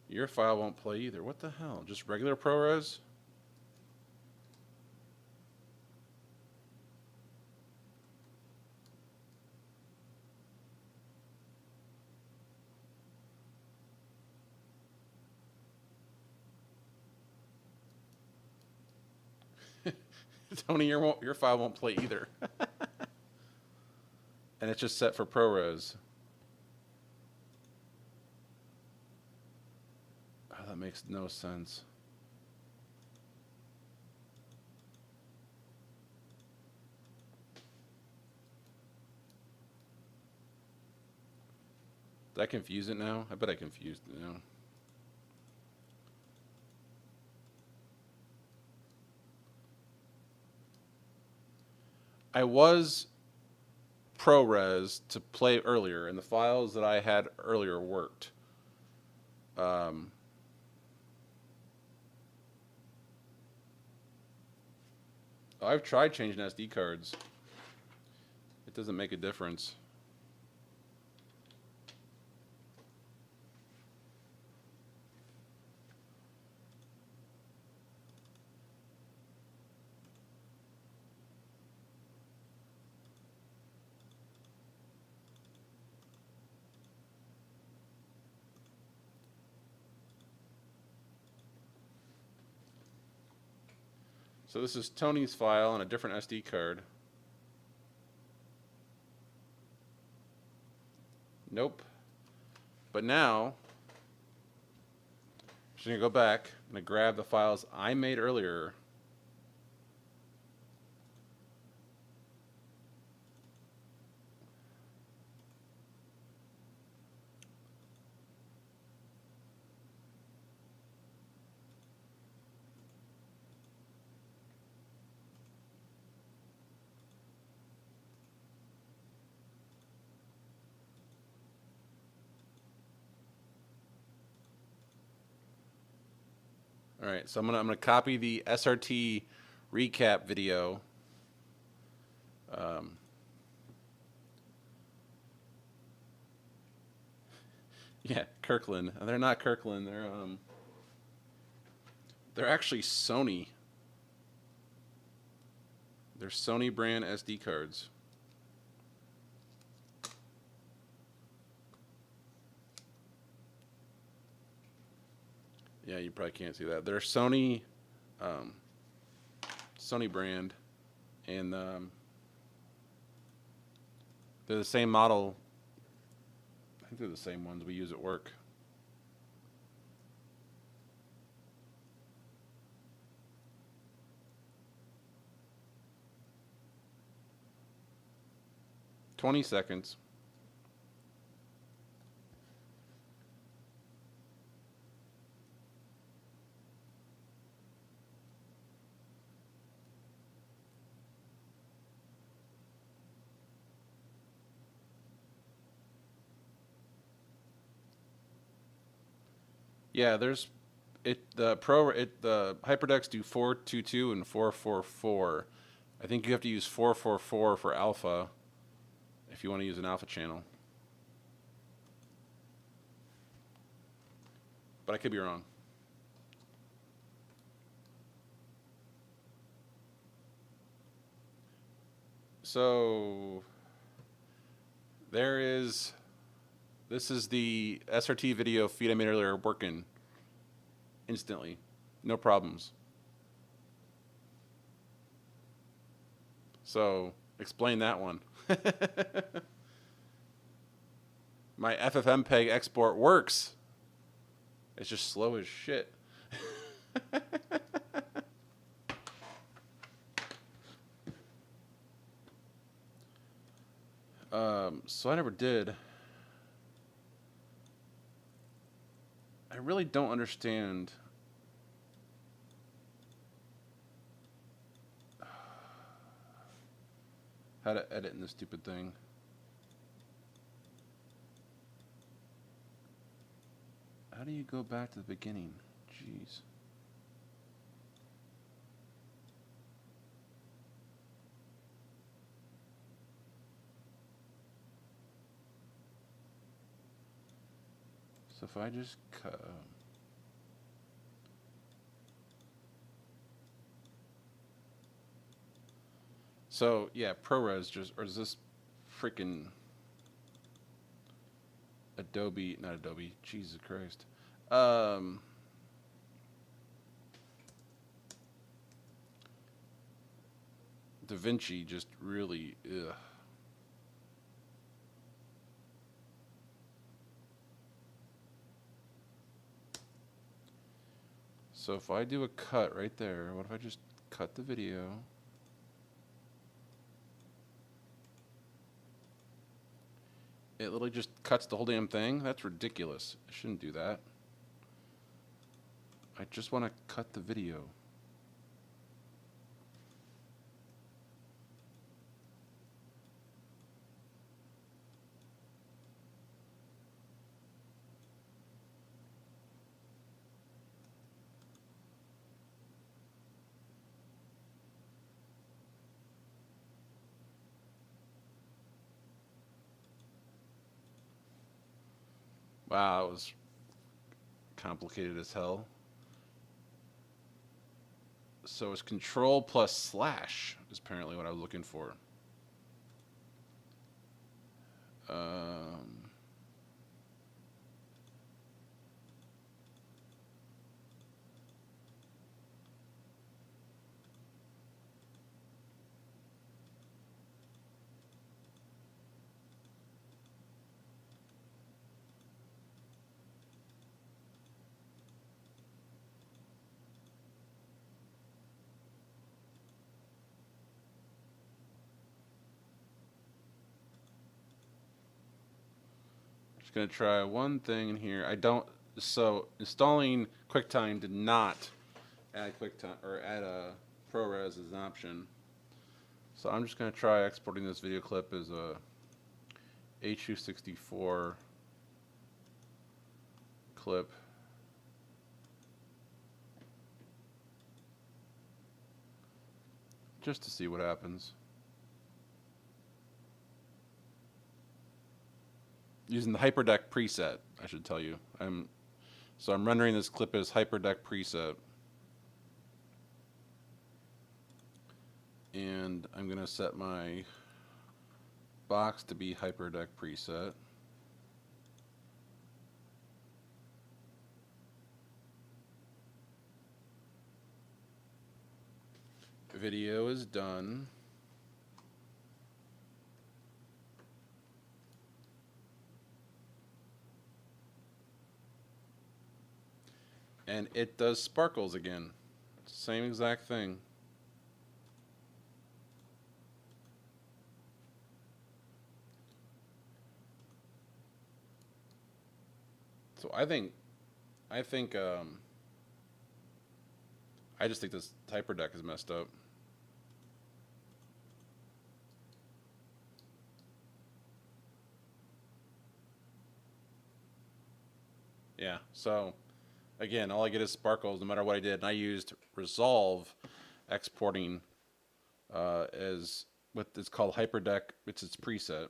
your file won't play either. What the hell? Just regular ProRes? Tony, your file won't play either. And it's just set for ProRes. Oh, that makes no sense. Did I confuse it now? I bet I confused it now. I was ProRes to play earlier, and the files that I had earlier worked. I've tried changing SD cards. It doesn't make a difference. So this is Tony's file on a different SD card. Nope. But now, I'm just gonna go back. I'm gonna grab the files I made earlier. All right, so I'm gonna copy the SRT recap video. Yeah, Kirkland. They're not Kirkland. They're actually Sony. They're Sony brand SD cards. Yeah, you probably can't see that. They're Sony, Sony brand, and they're the same model. I think they're the same ones we use at work. "20 seconds. Yeah, there's the HyperDecks do 422 and 444. I think you have to use 444 for alpha if you want to use an alpha channel. But I could be wrong. So this is the SRT video feed I made earlier working instantly. No problems. So explain that one. My FFmpeg export works. It's just slow as shit. So I never did. I really don't understand how to edit in this stupid thing. How do you go back to the beginning? Jeez. So if I just cut. So yeah, ProRes or is this freaking Adobe? Not Adobe. Jesus Christ. DaVinci just really. Ugh. So if I do a cut right there, what if I just cut the video? It literally just cuts the whole damn thing? That's ridiculous. I shouldn't do that. I just want to cut the video. Wow, it was complicated as hell. So it's Control plus slash is apparently what I was looking for. Gonna try one thing in here. So installing QuickTime did not add QuickTime or add a ProRes as an option. So I'm just gonna try exporting this video clip as a H.264 clip. just to see what happens. Using the HyperDeck preset, I should tell you. I'm rendering this clip as HyperDeck preset. And I'm going to set my box to be HyperDeck preset. Video is done. And it does sparkles again. Same exact thing. So I just think this HyperDeck is messed up. Yeah, so again, all I get is sparkles no matter what I did. And I used Resolve exporting as what it's called HyperDeck. It's its preset.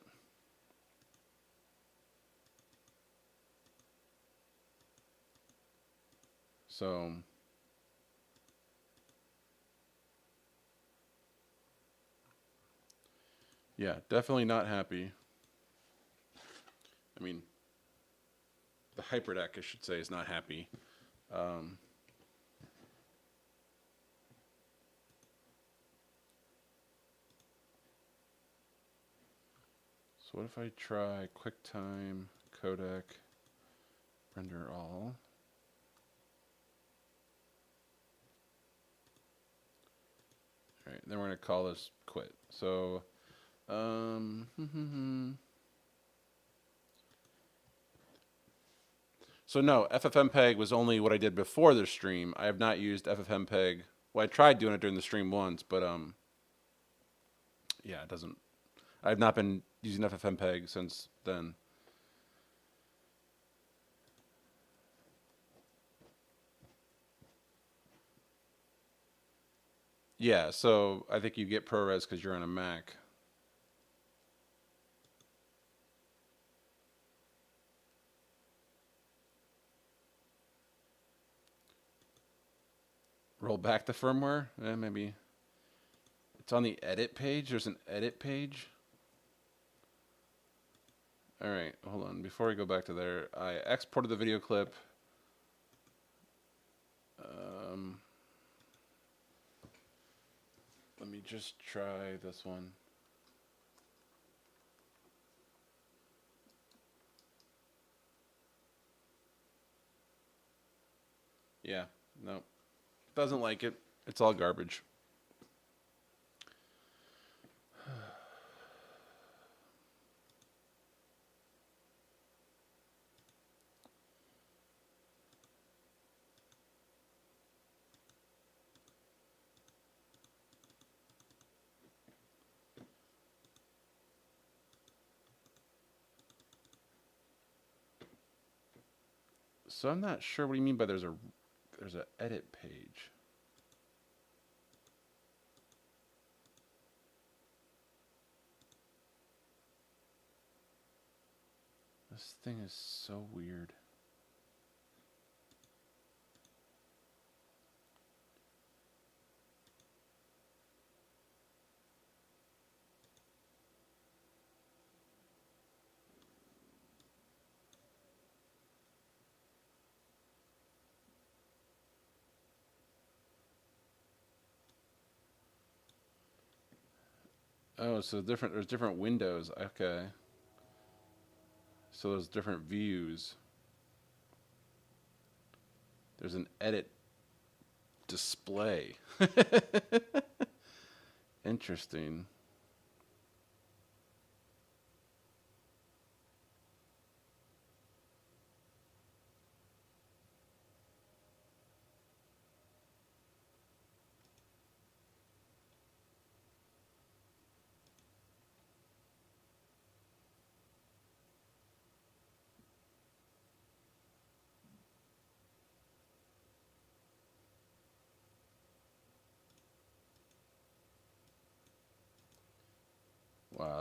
So yeah, definitely not happy. I mean, the HyperDeck, I should say, is not happy. So what if I try QuickTime, codec, render all? All right, then we're going to call this quit. So, so no, FFmpeg was only what I did before the stream. I have not used FFmpeg. Well, I tried doing it during the stream once, but yeah, it doesn't. I've not been using FFmpeg since then. Yeah, so I think you get ProRes because you're on a Mac. Roll back the firmware? Maybe. It's on the edit page. There's an edit page. All right, hold on. Before we go back to there, I exported the video clip. Let me just try this one. Yeah, no. Doesn't like it. It's all garbage. So I'm not sure what do you mean by there's a edit page. This thing is so weird. Oh, so there's different windows. Okay. So there's different views. There's an edit display. Interesting.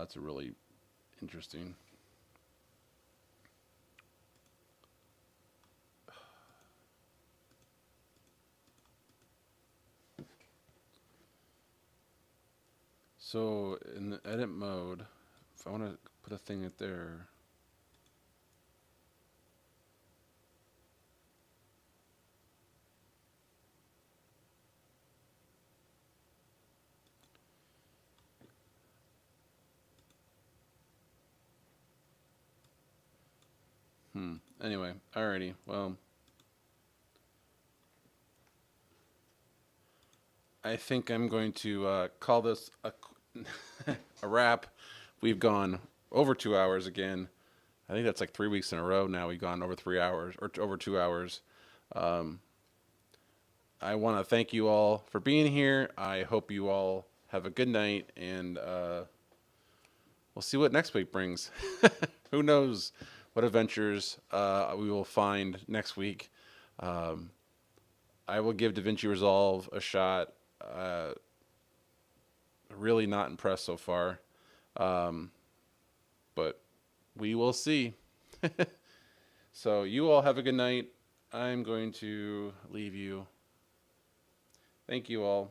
that's a really interesting. So in the edit mode, if I want to put a thing right there. Anyway, alrighty. Well, I think I'm going to call this a wrap. We've gone over 2 hours again. I think that's like 3 weeks in a row now. We've gone over 3 hours or over 2 hours. I want to thank you all for being here. I hope you all have a good night, and we'll see what next week brings. Who knows what adventures we will find next week. I will give DaVinci Resolve a shot. Really not impressed so far, but we will see. So you all have a good night. I'm going to leave you. Thank you all.